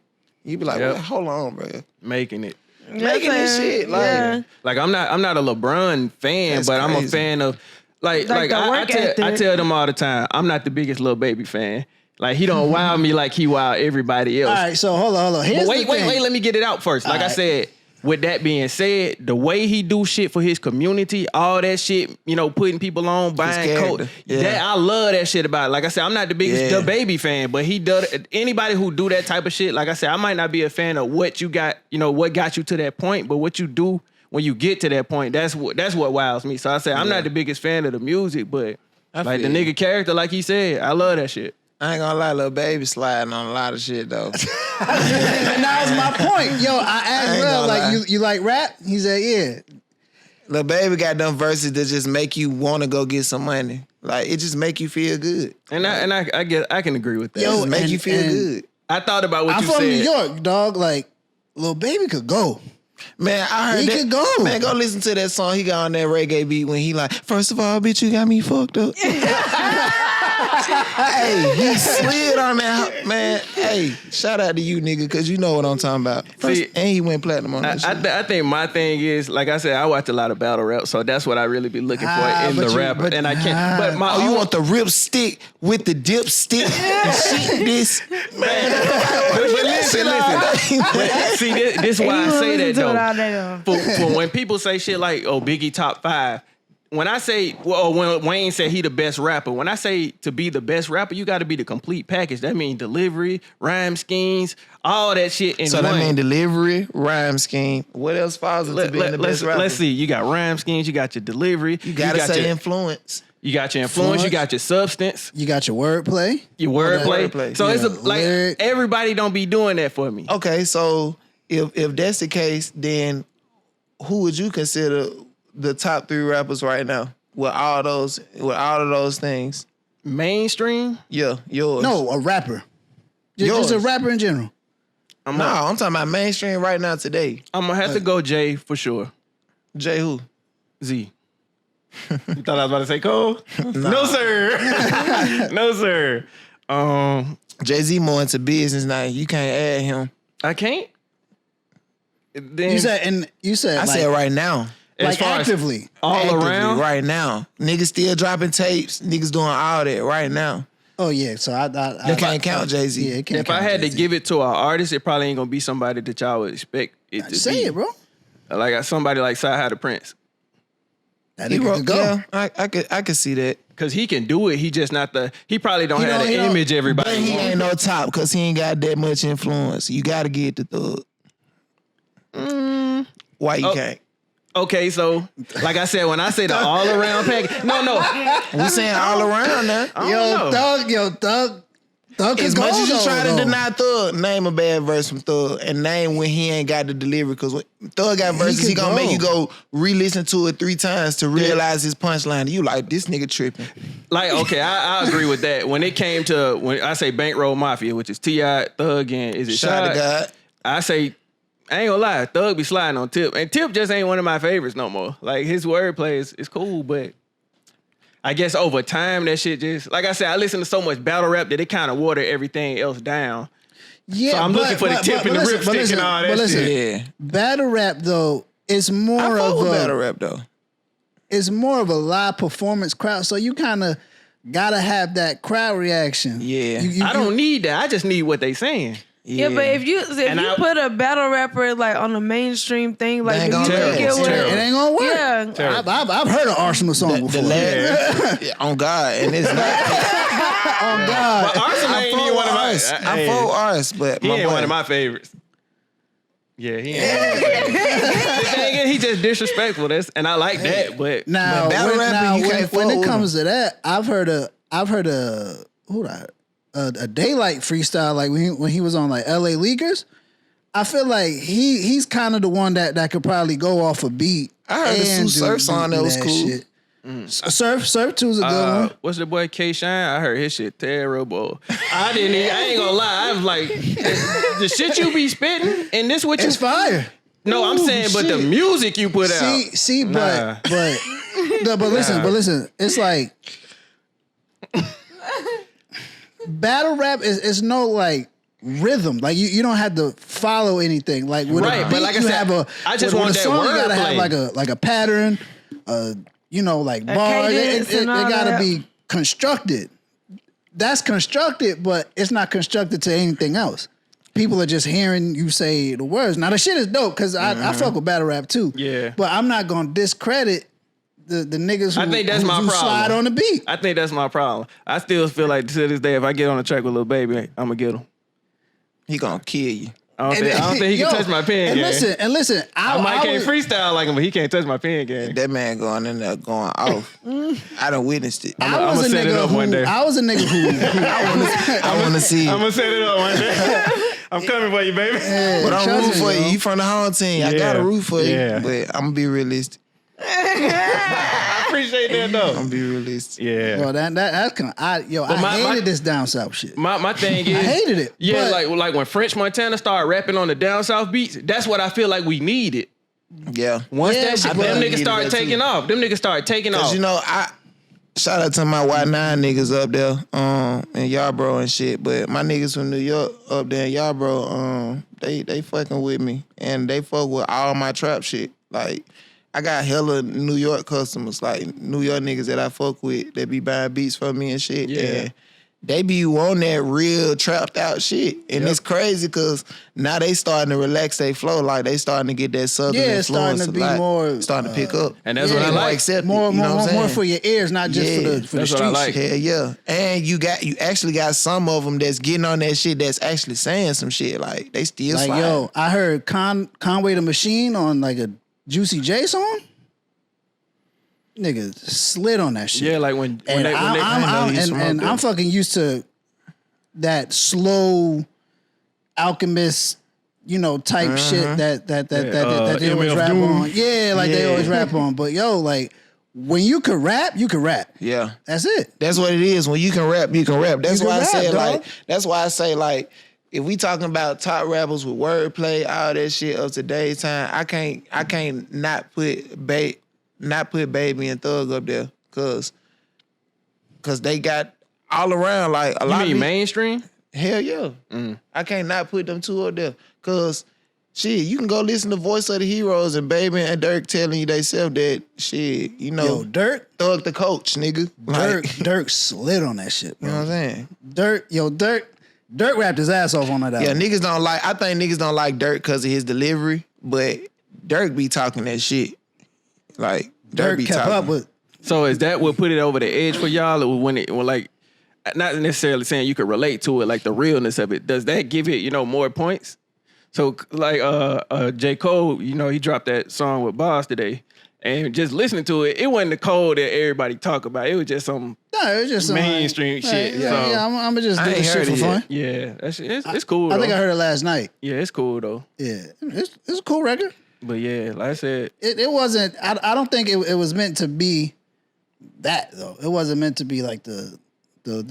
You be like, Yep. well, hold on, bro. Making it. Making this shit, like, yeah. Like I'm not a LeBron fan, That's but I'm a crazy. fan of like Like the I work ethic. tell them all the time. I'm not the biggest Lil Baby fan. Like he don't wow me like he wow everybody else. All right, so hold on. Here's But wait, the thing. let me get it out first. Like I All right. said, with that being said, the way he do shit for his community, all that shit, you know, putting people on, buying character, coat. yeah. That I love that shit about it. Like I said, I'm not the biggest Yeah. The Baby fan, but he does anybody who do that type of shit, like I said, I might not be a fan of what you got, you know, what got you to that point, but what you do when you get to that point, that's what wows me. So I say I'm not the biggest fan of the music, but like the feel you. nigga character, like he said, I love that shit. I ain't gonna lie, Lil Baby sliding on a lot of shit though. And that's my point. Yo, I asked ain't Rell, gonna like, lie. you like rap? He said, yeah. Lil Baby got them verses that just make you want to go get some money. Like, it just make you feel good. And I can agree with that. It Yo, just make and- you feel and- good. I thought about what I'm you from said. New York, dog. Like, Lil Baby could go. Man, I heard He that. could go. Man, go listen to that song he got on that reggae beat when he like, first of all, bitch, you got me fucked up. Hey, he slid on that, man. Hey, shout out to you, nigga, because you know what I'm talking about. See, and he went platinum on that shit. I think my thing is, like I said, I watch a lot of battle rap, so that's what I really be looking for in the rapper. And I can't. But my you want the rip stick with the dip stick and shit this, man. But listen. But see, this is why I say that though. For when people say shit like, "Oh, Biggie top 5," when I say, when Wayne said he the best rapper, when I say to be the best rapper, you got to be the complete package. That means delivery, rhyme schemes, all that shit in one. So that means delivery, rhyme scheme. What else falls into being the best rapper? Let's see. You got rhyme schemes. You got your delivery. You gotta say influence. You got your influence. You got your substance. You got your wordplay. Your wordplay. So it's like everybody don't be doing that for me. Okay, so if that's the case, then who would you consider the top 3 rappers right now with all of those things? Mainstream? Yeah, yours. No, a rapper. Yours. Just a rapper in general. I'm talking about mainstream right now today. I'm gonna have to go Jay for sure. Jay who? Z. You thought I was about to say Cole? No, sir. No, sir. Jay-Z more into business now. You can't add him. I can't. Then, You said I said right now. like actively. Around right now. Niggas still dropping tapes. Niggas doing all that right now. Oh yeah, so I They can't count Jay-Z. Yeah, it can't if I count had to Jay-Z. give it to an artist, it probably ain't gonna be somebody that y'all would expect it to Say be. it, bro. Like somebody like Sci-Hi the Prince. That nigga could go. Yeah, I could see that. Cause he can do it. He just not he probably don't have the image everybody But he wants. ain't no top because he ain't got that much influence. You got to get the thug. Why you can't? Okay, so like I said, when I say the all around package, no, We saying all around now. Thug As can much go, as you try to though. deny Thug, name a bad verse from Thug and name when he ain't got the delivery. Because when Thug got verses, he gonna make you go re-listen to it 3 times to realize his punchline. You like, this nigga tripping. like okay, I agree with that. When it came to when I say Bankroll Mafia, which is T.I., Thug, and is it Shout out to Shot? God. I say, I ain't gonna lie, Thug be sliding on Tip, and Tip just ain't one of my favorites no more. Like his wordplay is cool, but I guess over time that shit just like I said, I listen to so much battle rap that it kind of watered everything else down. Yeah, So I'm looking for the tip and the rip stick and all that shit. Yeah. Battle rap though is more I fuck of with a battle rap though. it's more of a live performance crowd. So you kind of gotta have that crowd reaction. Yeah. You- I don't need that. I just need what they saying. Yeah, but if you I- put a battle rapper like on a mainstream thing, like They ain't do you gonna think work. it It's would? terrible. It ain't gonna work. Yeah. I've heard an Arsenal song The before. last, on God, and it's not. On God. But Arsenal ain't even one of my. I fuck with Ars, but He ain't one of my favorites. Yeah, he ain't. The thing is, he just disrespectful. And I like that, but Now, battle when, rapping, now you when, can't when fuck it with comes to that, I've heard a Daylight freestyle like when he was on like LA Leaguers. I feel like he's kind of the one that could probably go off a beat. I heard the Sue Surf song that was cool. Shit. Surf 2's a good one. what's the boy K Shine? I heard his shit terrible. I ain't gonna lie. I was like, the shit you be spitting, and this what you. It's fire. No, I'm saying, but the music you put out. See, Nah. but listen. It's like battle rap is no like rhythm. Like you don't have to follow anything. Like with Right, a but beat, like I you said, have I just with want a that song, you gotta have wordplay. like a pattern. Like bars. cadence It and all gotta that. be constructed. That's constructed, but it's not constructed to anything else. People are just hearing you say the words. Now the shit is dope because I fuck with battle rap too. Yeah. But I'm not gonna discredit the niggas who, I think that's my who problem. slide on the beat. I think that's my problem. I still feel like to this day, if I get on a track with Lil Baby, I'm gonna get him. He gonna kill you. I don't think he can touch my pen and game. listen. I might can't was- freestyle like him, but he can't touch my pen game. That man going in there going off. I done witnessed it. I was I'ma a set it nigga up one day. I was a nigga who I want to see I'm it. gonna set it up one day. I'm coming for you, baby. But I'm trust rooting me, for yo. you. You from the home team. I Yeah. gotta root for you. Yeah. But I'm gonna be realistic. I appreciate that I'm though. gonna be realistic. Yeah. Well, that's kind of I my- hated this down south shit. My thing is, I hated it, Yeah, but- like when French Montana started rapping on the down south beats, that's what I feel like we needed. Yeah. Once Yeah, that shit, but- them I niggas needed started that taking too. off. Them niggas started taking Cause off. you know, Shout out to my Y9 niggas up there, in Yarborough and shit. But my niggas from New York up there in Yarborough, they fucking with me. And they fuck with all my trap shit. Like, I got hella New York customers, like New York niggas that I fuck with that be buying beats from me and shit. Yeah. And they be on that real trapped out shit. And it's crazy because now they starting to relax their flow. Like, they starting to get that southern influence. It's starting to be more... starting to pick up. And that's what I like. Accept more, it, you know what I'm saying? more for your ears, not just for the that's street what I like. shit. Hell yeah. And you actually got some of them that's getting on that shit that's actually saying some shit. Like, they still Like, slide. yo, I heard Conway the Machine on like a Juicy J song. Nigga slid on that shit. Yeah, like when And they I'm fucking used to that slow alchemist, type shit that they always MF rap Doom. on. Yeah, like they always rap on. But yo, like when you could rap, you could rap. Yeah. That's it. That's what it is. When you can rap, you can rap. That's You can why I say rap, like. dog. That's why I say like. If we talking about top rappers with wordplay, all that shit of today's time, I can't not put Baby and Thug up there, cause they got all around like a You lot. mean of mainstream? Hell yeah. I can't not put them two up there, cause shit, you can go listen to Voice of the Heroes and Baby and Dirk telling you themselves that shit, Yo, Dirk Thug the coach, nigga. Like, Dirk slid on that shit, bro. you know what I'm saying? Dirk rapped his ass off on that album. Yeah, I think niggas don't like Dirk because of his delivery, but Dirk be talking that shit. Like, Dirk be kept talking. up with. So is that what put it over the edge for y'all? Or when like, not necessarily saying you could relate to it, like the realness of it. Does that give it, more points? So like J. Cole, he dropped that song with Boss today. And just listening to it, it wasn't the Cole that everybody talk about. It was just some No, it was just some, mainstream shit. Yeah, so, I'm gonna just do I ain't this shit heard for it fun. yeah, that shit, it's cool. I think though. I heard it last night. Yeah, it's cool though. Yeah, it's a cool record. But yeah, like I said, It wasn't. I don't think it was meant to be that though. It wasn't meant to be like the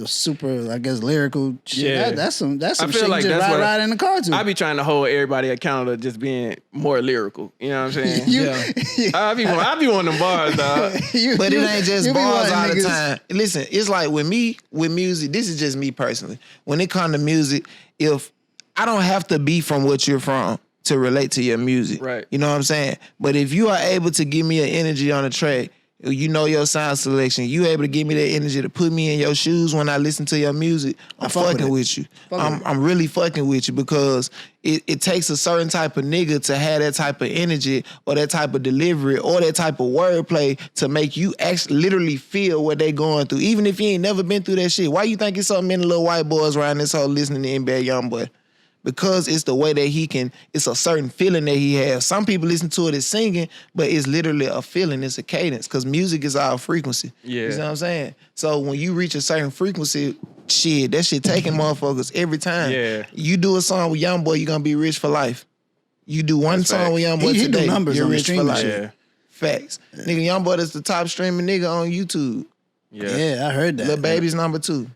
super, I guess, lyrical shit. Yeah. That's some feel shit like you just that's what ride in the car to. I be trying to hold everybody accountable to just being more lyrical. You know what I'm saying? I be on them bars, dog. But it ain't just you be bars wanting all the niggas- time. Listen, it's like with music, this is just me personally. When it comes to music, if I don't have to be from what you're from to relate to your music. Right. You know what I'm saying? But if you are able to give me an energy on a track, your sound selection, you able to give me that energy to put me in your shoes when I listen to your music, I'm fuck with fucking it. with you. I'm really fucking with you because it takes a certain type of nigga to have that type of energy or that type of delivery or that type of wordplay to make you actually literally feel what they going through. Even if you ain't never been through that shit. Why you think it's so many little white boys around this whole listening to NBA Youngboy? Because it's the way that it's a certain feeling that he has. Some people listen to it as singing, but it's literally a feeling, it's a cadence, because music is all frequency. Yeah. You see what I'm saying? So when you reach a certain frequency, that shit taking motherfuckers every time. Yeah. You do a song with Youngboy, you're gonna be rich for life. You do one That's song facts. with Youngboy He do today, numbers you're on the rich for streaming life. shit. Yeah. Facts. Nigga, Youngboy is the top streaming nigga on YouTube. Yeah. I heard that. Lil Baby's number 2.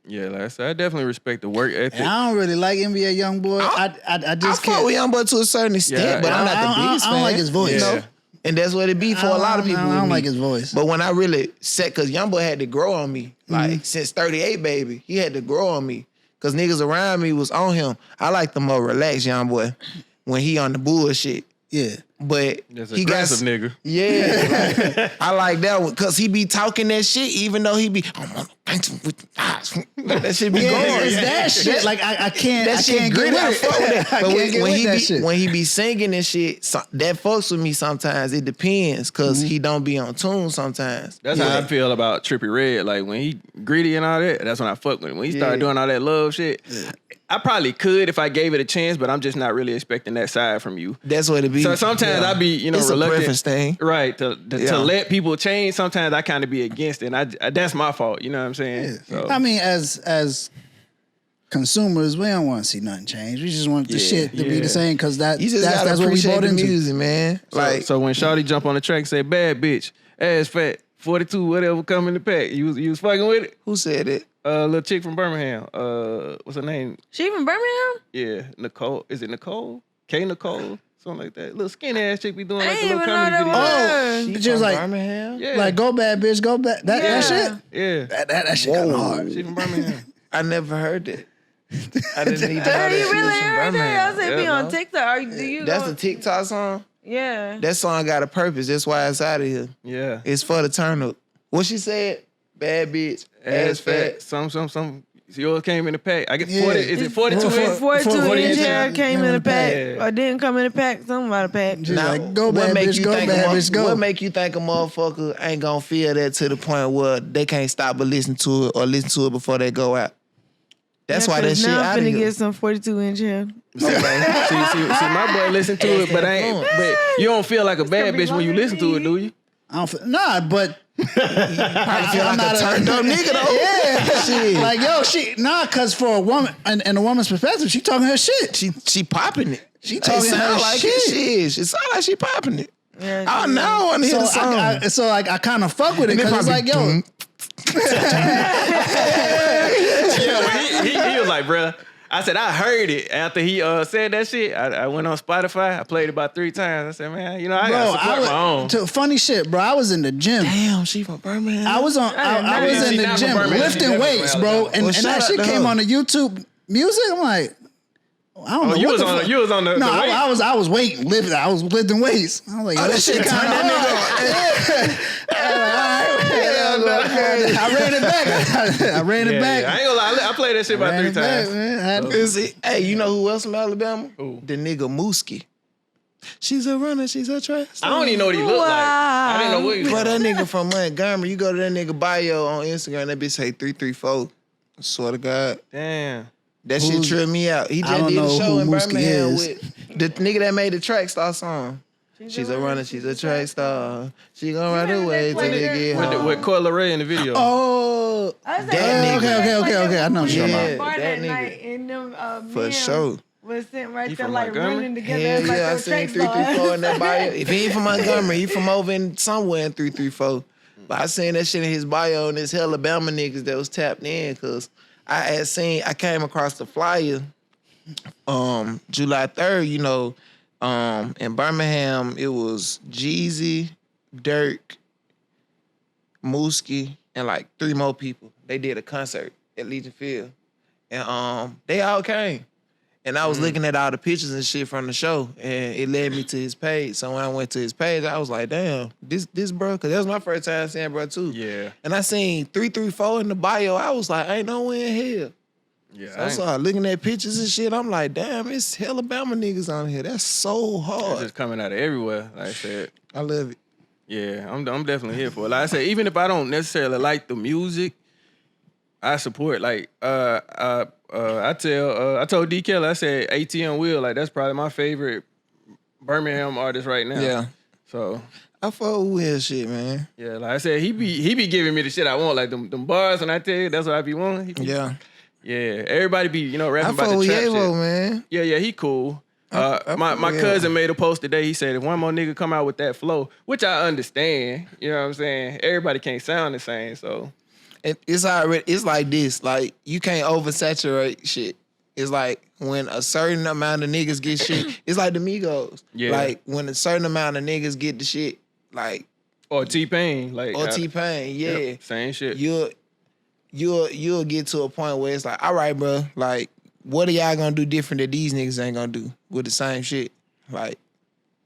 Yeah, like I said, I definitely respect the work ethic. And I don't really like NBA Youngboy. I just I can't. fuck with Youngboy to a certain extent, Yeah, but I'm I not don't- the biggest I don't fan. like his voice. You know? Yeah. And that's what it be for a lot of people. I with don't me. like his voice. But when I really said, because Youngboy had to grow on me, like Mm-hmm. since 38 Baby, he had to grow on me. Because niggas around me was on him. I like the more relaxed Youngboy when he on the bullshit. Yeah. But That's he got aggressive nigga. Yeah, like, I like that one because he be talking that shit, even though he be that shit be going. It's that shit. Like I can't. That I shit can't gritty. get I with fuck with it. that. I But can't get when with he that be shit. when he be singing and shit, that fucks with me sometimes. It depends because he don't be on tune sometimes. That's how I feel about Trippie Redd. Like when he gritty and all that, that's when I fuck with him. When he started doing all that love shit, I probably could if I gave it a chance, but I'm just not really expecting that side from you. That's what it be. So sometimes I be, it's reluctant. a preference thing. Right, to Yeah. let people change. Sometimes I kind of be against it. And that's my fault. You know what I'm saying? So, I mean, as consumers, we don't want to see nothing change. We just want the shit to be yeah. the same because You just that's gotta what we appreciate bought the into. music, man. Like so when Shawty jump on the track and say, bad bitch, ass fat, 42, whatever come in the pack, you was fucking with it? who said it? Little chick from Birmingham. What's her name? She from Birmingham? Yeah, Nicole. Is it Nicole? K Nicole? something like that. Little skinny ass chick be doing like I the ain't little even know comedy that videos. was. She just from like- Birmingham. Yeah, Like, go bad, bitch, go back. That Yeah. shit? yeah. That shit kind of hard. She from Birmingham. I never heard that. I didn't even know Oh, that you she was really from ain't heard that? Birmingham. I said Yeah, be on no. TikTok. Or do you That's go, a TikTok song. Yeah. That song got a purpose. That's why it's out of here. Yeah. It's for the turn up. What she said? Bad bitch, ass fat. Some. Yours came in the pack. I get Yeah. 40. Is it 42 inch? 42 40 inch inch hair came in a pack. Yeah. Or didn't come in a pack. Something about a pack. She's like, go bad, bitch, go bad, bitch, go. What make you think a motherfucker ain't gonna feel that to the point where they can't stop but listen to it or listen to it before they go out? That's why that shit now out I'm of finna here. get some 42 inch hair. See, my boy listen to it, but you don't feel like a bad bitch when you listen to it, do you? I don't feel, nah, but I feel like a turned up nigga though. yeah, Shit. like cause for a woman, and a woman's perspective, she talking her shit. She popping it. She It talking her sound like shit. it. Shit. It sound like she popping it. Yeah, Oh, now I want to hear the song. I kind of fuck with it And it because it's probably- like, yo, He was like, bruh. I said, I heard it after he said that shit. I went on Spotify. I played it about 3 times. I said, man, I bro, gotta support my own. funny shit, bro. I was in the gym. Damn, she from Birmingham. I was was She in the not from gym Birmingham. She lifting definitely weights, from bro, Alabama. and Well, that shout shit out to came her. on the YouTube music. I'm like, I don't know. You what was the on fuck. you was on the No, the weight? I was waiting, lifting. I was lifting weights. I was like, yo, that that shit shit kind of turned I ran it back. I ran it back. I ain't gonna lie. I played that shit about Ran 3 it back, times. man. I had- Is it? Hey, you know who else from Alabama? Who? The nigga Mooski. She's a runner. She's a track I star. don't even know what he looked like. I didn't know what he Bro, was. that nigga from Montgomery. You go to that nigga bio on Instagram. That bitch say 334. I swear to God. Damn. That shit Who's- tripped me out. He I just don't did a know show who in Mooski Birmingham is. with the nigga that made the track star song. She's a runner, she's a track star. She gonna run away till they get home. With Coyle Ray in the video. Oh, I said, That nigga. Okay. I know what you're Yeah. talking about. Bar that that nigga. night and them For men sure. was sitting right He there from like Montgomery? running together. Hell like yeah, I them seen track 334 in stars. that bio. If he ain't from Montgomery, he from over in somewhere in 334. But I seen that shit in his bio and his Alabama niggas that was tapped in because I came across the flyer July 3rd, you know, in Birmingham, it was Jeezy, Dirk, Mooski, and like 3 more people. They did a concert at Legion Field. And they all came. And I was looking at all the pictures and shit from the show, and it led me to his page. So when I went to his page, I was like, damn, this bro, because that was my first time seeing bro too. Yeah. And I seen 334 in the bio. I was like, ain't no way in hell. Yeah. So I started looking at pictures and shit. I'm like, damn, it's Alabama niggas on here. That's so It's hard. just coming out of everywhere, like I said. I love it. Yeah, I'm definitely here for it. Like I said, even if I don't necessarily like the music, I support. Like I told D Kelly, I said ATM Will, like that's probably my favorite Birmingham artist right now. Yeah. So I fuck with Will shit, man. yeah, like I said, he be giving me the shit I want, like them bars. When I tell you that's what I be wanting. He be, Yeah. yeah. Everybody be rapping I about fuck the with trap Yevo, shit. man. Yeah, he cool. I My fuck with cousin him. made a post today. He said if one more nigga come out with that flow, which I understand, you know what I'm saying? Everybody can't sound the same, so It's like this. Like, you can't oversaturate shit. It's like when a certain amount of niggas get shit, it's like the Migos. Yeah. Like when a certain amount of niggas get the shit, like, or T-Pain, like or T-Pain, yeah. yep, same shit. You'll get to a point where it's like, all right, bro, like, what are y'all gonna do different that these niggas ain't gonna do with the same shit? Like,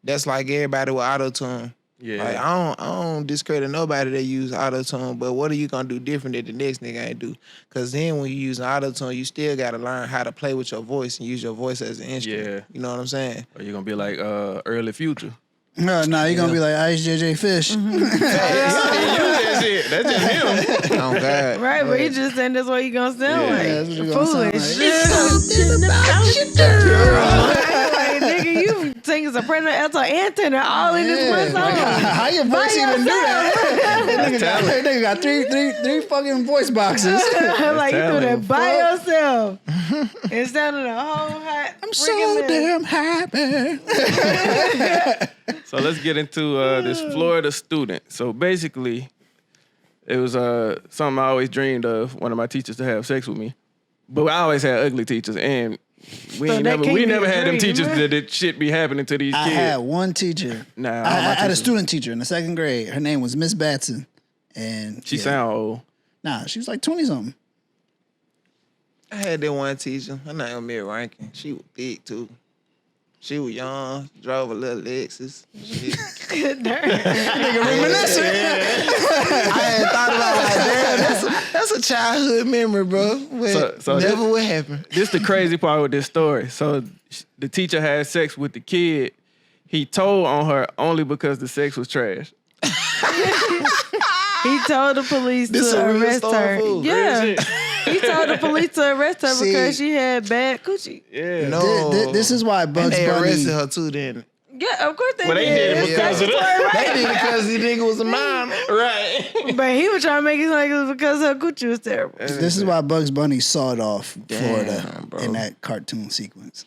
that's like everybody with auto-tune. Yeah. Like, I don't discredit nobody that use auto-tune, but what are you gonna do different that the next nigga ain't do? Cause then when you use auto-tune, you still gotta learn how to play with your voice and use your voice as an instrument. Yeah. You know what I'm saying? Or you gonna be like early Future. No, you're gonna be like Ice JJ Fish. That shit. That's just him. Oh God. Right, but he just saying that's what you gonna sound like. that's what you gonna sound Foolish. like. Like, nigga, you singing soprano, alto, and tenor all in this one song. How your voice even do that? That nigga got three fucking voice boxes. Like you do that talent. by yourself. Instead of the whole hot. I'm so damn happy. So let's get into this Florida student. So basically, it was something I always dreamed of, one of my teachers to have sex with me. But I always had ugly teachers. And We So that can't be never a had them dream. teachers that shit be happening to these I kids. had one teacher. Nah, I had a student teacher in the 2nd grade. Her name was Miss Batson. And She sound old. Nah, she was like 20-something. I had that one teacher. Her name was Mary Rankin. She was big too. She was young, drove a little Lexus. I had thought about like, damn, that's a childhood memory, bro. But So never would happen. This the crazy part with this story. So the teacher had sex with the kid. He told on her only because the sex was trash. He told the police This to a real arrest story, her. fool. Yeah. He told the police to arrest her See- because she had bad coochie. Yeah. No. This is why And Bugs they Bunny. arrested her too then. Yeah, of course they Well, they did. did It's because of statutory that. right. They did it because the nigga was a minor. Right. But he was trying to make it sound like it was because her coochie was terrible. This is why Bugs Bunny sawed off Florida Damn, bro. in that cartoon sequence.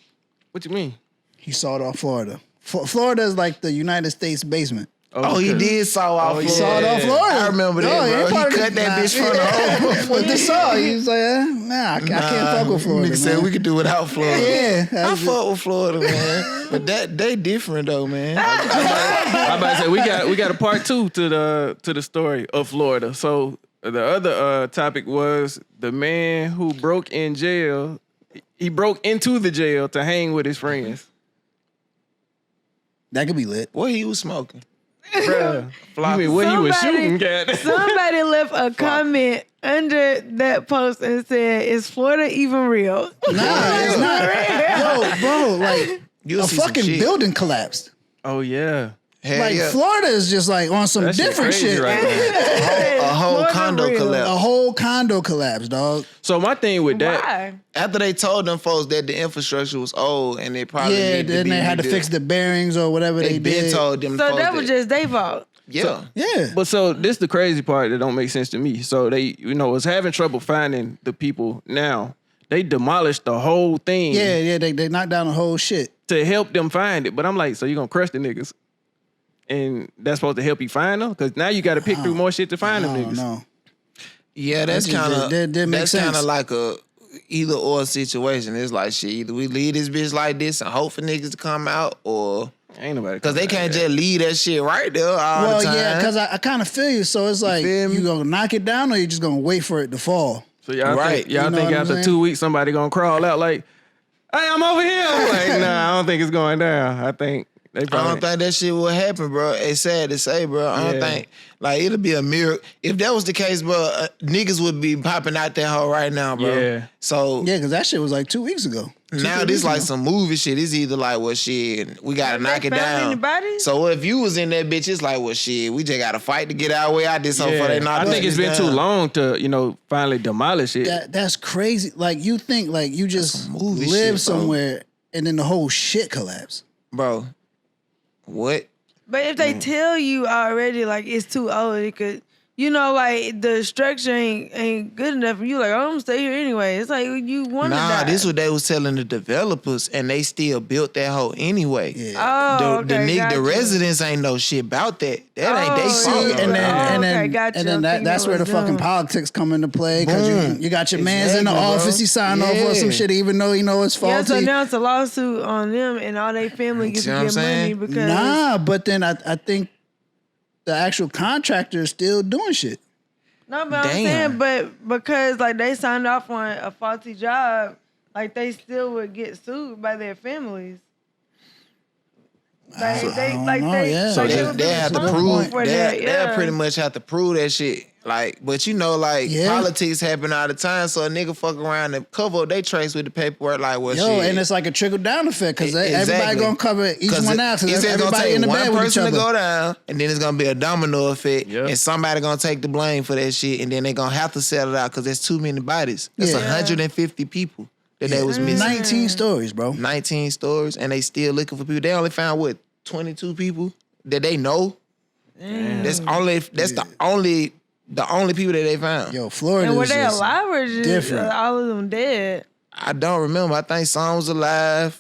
What you mean? He sawed off Florida. Florida is like the United States basement. Oh, he did saw off he Florida. Sawed off Florida. I remember that, he bro. ain't part He of cut the- that bitch from the hole. With the saw, he was like, nah, I can't fuck with Florida. Nigga said man. we could do without Florida. Yeah, I fuck with Florida, man. But they different though, man. I'm about to say we got a part 2 to the story of Florida. So the other topic was the man who broke in jail. He broke into the jail to hang with his friends. that could be lit. What he was smoking? Bruh, you mean what he was shooting, cat? Somebody left a comment under that post and said, "Is Florida even real?" Nah, it's not. Yo, bro, like You'll a see some fucking shit. building collapsed. Oh yeah. Hell Like yeah. Florida is just like on some That shit different crazy shit. right now. A whole Florida condo real. collapsed. A whole condo collapsed, dog. So my thing with that, Why? After they told them folks that the infrastructure was old and it probably Yeah, needed to then be they had to rebuilt. fix the bearings or whatever They they been did. told them So folks that was just their fault. yeah. Yeah. but so this the crazy part that don't make sense to me. So they, was having trouble finding the people. Now they demolished the whole thing. Yeah, they knocked down the whole shit. To help them find it. But I'm like, so you gonna crush the niggas, and that's supposed to help you find them? Because now you got to pick through more shit to find them I don't niggas. know. Yeah, that's That just kind of didn't make that's kind sense. of like a either or situation. It's like shit. Either we leave this bitch like this and hope for niggas to come out, or Ain't nobody. because they can't just leave that shit right there all Well, the time. yeah, because I kind of feel you. So it's like, feel me? you gonna knock it down or you just gonna wait for it to fall? So y'all Right. think, y'all You know think what I'm after saying? 2 weeks somebody gonna crawl out like, hey, I'm over here. I'm like, nah, I don't think it's going down. I think they I probably. don't think that shit will happen, bro. It's sad to say, bro. I don't Yeah. think like it'll be a miracle. If that was the case, bro, niggas would be popping out that hole right now, bro. Yeah. So Yeah, because that shit was like 2 weeks ago. now 2-3 this weeks like ago. some movie shit. It's either like, well, shit, we gotta They knock it found down. anybody? So if you was in that bitch, it's like, well, shit, we just gotta fight to get our way out this. So Yeah. before they knock I think this it's been down. too long to finally demolish it. That's crazy. Like you think like you just some movie live shit, bro. somewhere and then the whole shit collapse. bro. What? But if they tell you already, like it's too old, it could, like the structure ain't good enough, and you like, I'm gonna stay here anyway. It's like you want to Nah, die. this what they was telling the developers, and they still built that hole anyway. Yeah. Oh, the okay, the gotcha. residents ain't know shit about that. That ain't they Oh, fault. yeah. and Oh, then okay, gotcha. and then I think that's that where the was fucking them. politics come into play because Boom. you got your man's in the Exactly, bro. office, he signed off on some Yeah. shit even though he know it's Yeah, faulty. so now it's a lawsuit on them, and all their family gets See to what I'm get money saying? because Nah, but then I think the actual contractor is still doing shit. no, but I'm Damn. saying, but because like they signed off on a faulty job, like they still would get sued by their families. Like they, don't like know, they, yeah. So like they, would be they have to responsible prove for that. that. They Yeah. pretty much have to prove that shit. Like, but like Yeah. politics happen all the time. So a nigga fuck around and cover up they trace with the paperwork. Like, well, Yo, shit. and it's like a trickle down effect because Exactly. everybody gonna cover each one out. It's Because just gonna everybody take in the one bed with each person to other. go down, and then it's gonna be a domino effect, Yep. and somebody gonna take the blame for that shit, and then they gonna have to settle it out because there's too many bodies. That's Yeah. 150 people that they was missing. 19 stories, bro. 19 stories, and they still looking for people. They only found 22 people that they know. That's the only people that they found. Yo, Florida And were is they just alive or just different. all of them dead? I don't remember. I think some was alive.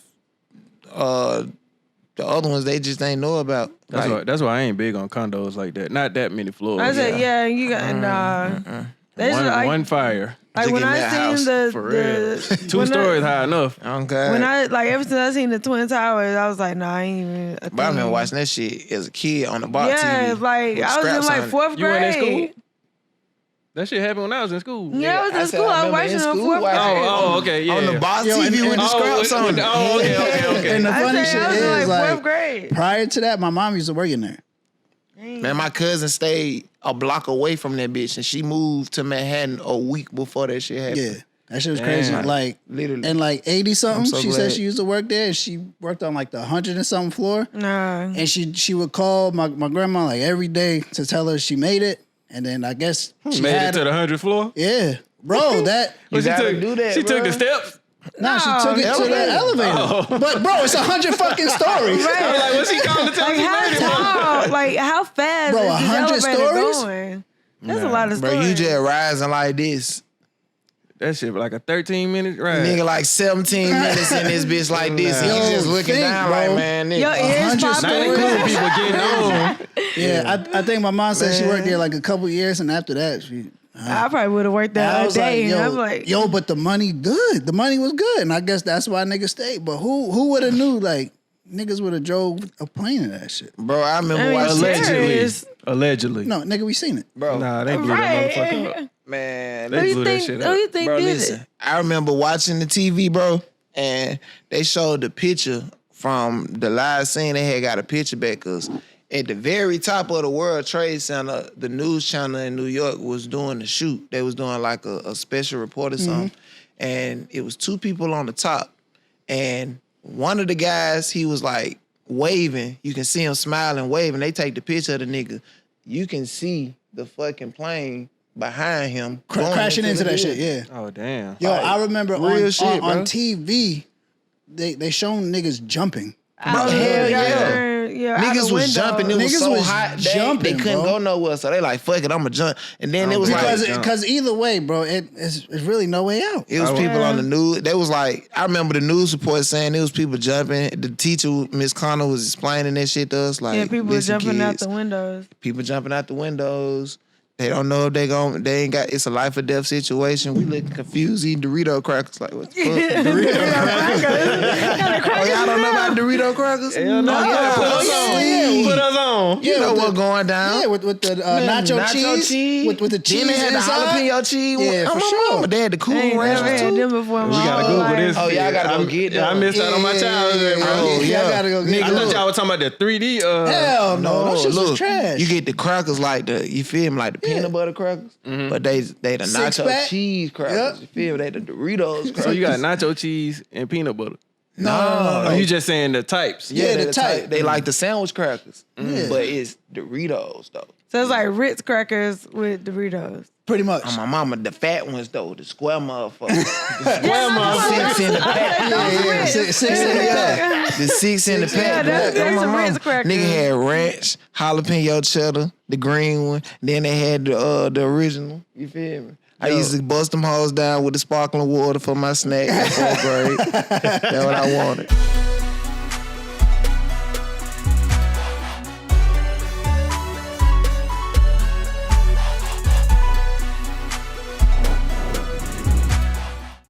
The other ones they just ain't know about. That's why I ain't big on condos like that. Not that many floors. I said, yeah, you got nah. They just, like, One fire. Like Jiggy when I Madhouse, seen For the real. Two stories high enough. Okay. When I ever since I seen the Twin Towers, I was like, nah, I ain't even. But I remember watching that shit as a kid on the box Yeah, TV. like with I was in scraps like on it. fourth You went in grade. school? That shit happened when I was in school. Yeah, I was in said school. I was remember watching in it in school fourth grade. watching it. Oh, okay, yeah. On the box Yo, TV and- with the scraps on it. Oh, okay. And the I funny said shit I was in is, like fourth like, grade. prior to that, my mom used to work in there. Man, my cousin stayed a block away from that bitch, and she moved to Manhattan a week before that shit happened. Yeah. That shit was crazy. Damn. Like, Literally. and like 80 something, I'm so she glad. said she used to work there, and she worked on like the 100 and something floor. Nah. And she would call my grandma like every day to tell her she made it. And then I guess she Made it had to the 100th floor. Yeah. Bro, that You She gotta took, do that, She bro. took the steps. nah, she took it to the elevator. But bro, it's 100 fucking stories. I was like, what's she calling to tell Like she how made it? tall? Like how fast Bro, is this 100 elevator stories? going? That's a lot of Bro, stories. you just rising like this. That shit was like a 13-minute ride. Nigga like 17 minutes in this bitch like this, and Yo, you just looking think, down bro. like, man, nigga. Your ears 100 popping. Not including people getting on. Yeah, I think my mom said she worked there like a couple years, and after that, she. I probably would have worked there I all was day. like, And I'm like, yo, but the money good. The money was good, and I guess that's why niggas stayed. But who would have knew? Like niggas would have drove a plane in that shit. Bro, I remember I mean, watching serious. Allegedly. No, nigga, we seen it. Bro, Nah, they blew that motherfucker up. right. man. They Who blew you that think? shit Who up. you think Bro, did listen. it? I remember watching the TV, bro, and they showed the picture from the live scene. They had got a picture back because at the very top of the World Trade Center, the news channel in New York was doing the shoot. They was doing like a special report or something. And it was two people on the top. And one of the guys, he was like waving. You can see him smiling, waving. They take the picture of the nigga. You can see the fucking plane behind him. going Crashing into the that hill. shit, yeah. Oh, damn. Yo, Like, I remember real shit, on bro. TV, they shown niggas jumping. Out hell there, yeah. yeah, out Niggas the was window. jumping. It was Niggas so was hot. They jumping, couldn't bro. go nowhere. So they like, fuck it, I'ma jump. And then it was like, Because either way, bro, it's really no way out. it was people on the news. They was like, I remember the news report saying it was people jumping. The teacher, Miss Connor, was explaining that shit to us. Like, Yeah, people listen, jumping out kids, the windows. people jumping out the windows. They don't know if they ain't got, it's a life or death situation. We looking confused eating Dorito crackers. Like, what the fuck? Dorito crackers? Oh, y'all don't know about Dorito crackers? Hell no. Yeah, Put us on. Put us on. You know with what's the- going down. Yeah, with the nacho cheese. With the cheese Then they had the inside. jalapeno cheese. Yeah, I'm for my sure. mama. They had the cool I ain't ranch never had too. them before. in We my gotta whole Google life. this. Oh, y'all gotta go I'm- get yeah, I them. missed out on my childhood, bro. Oh, Yeah, I yeah. gotta go get I it. thought y'all were talking about the 3D. Hell no, those shits was look, trash. you get the crackers like the, you feel me, like the peanut butter crackers, but they the nacho Six-pack? cheese crackers. Yep. You feel me? They the Doritos crackers. So you got nacho cheese and peanut butter. no. Or you just saying the types? Yeah, they the type. They like the sandwich crackers, Yeah. but it's Doritos though. So it's like Ritz crackers with Doritos. Pretty much. My mama, the fat ones though, the square motherfuckers. Yeah, Six in the pack. yeah, six in the pack. The six in the pack. that's bro. some My Ritz mama. crackers. Nigga had ranch, jalapeno cheddar, the green one. Then they had the original. You feel me? I used to bust them hoes down with the sparkling water for my snack in 4th grade. That's what I wanted.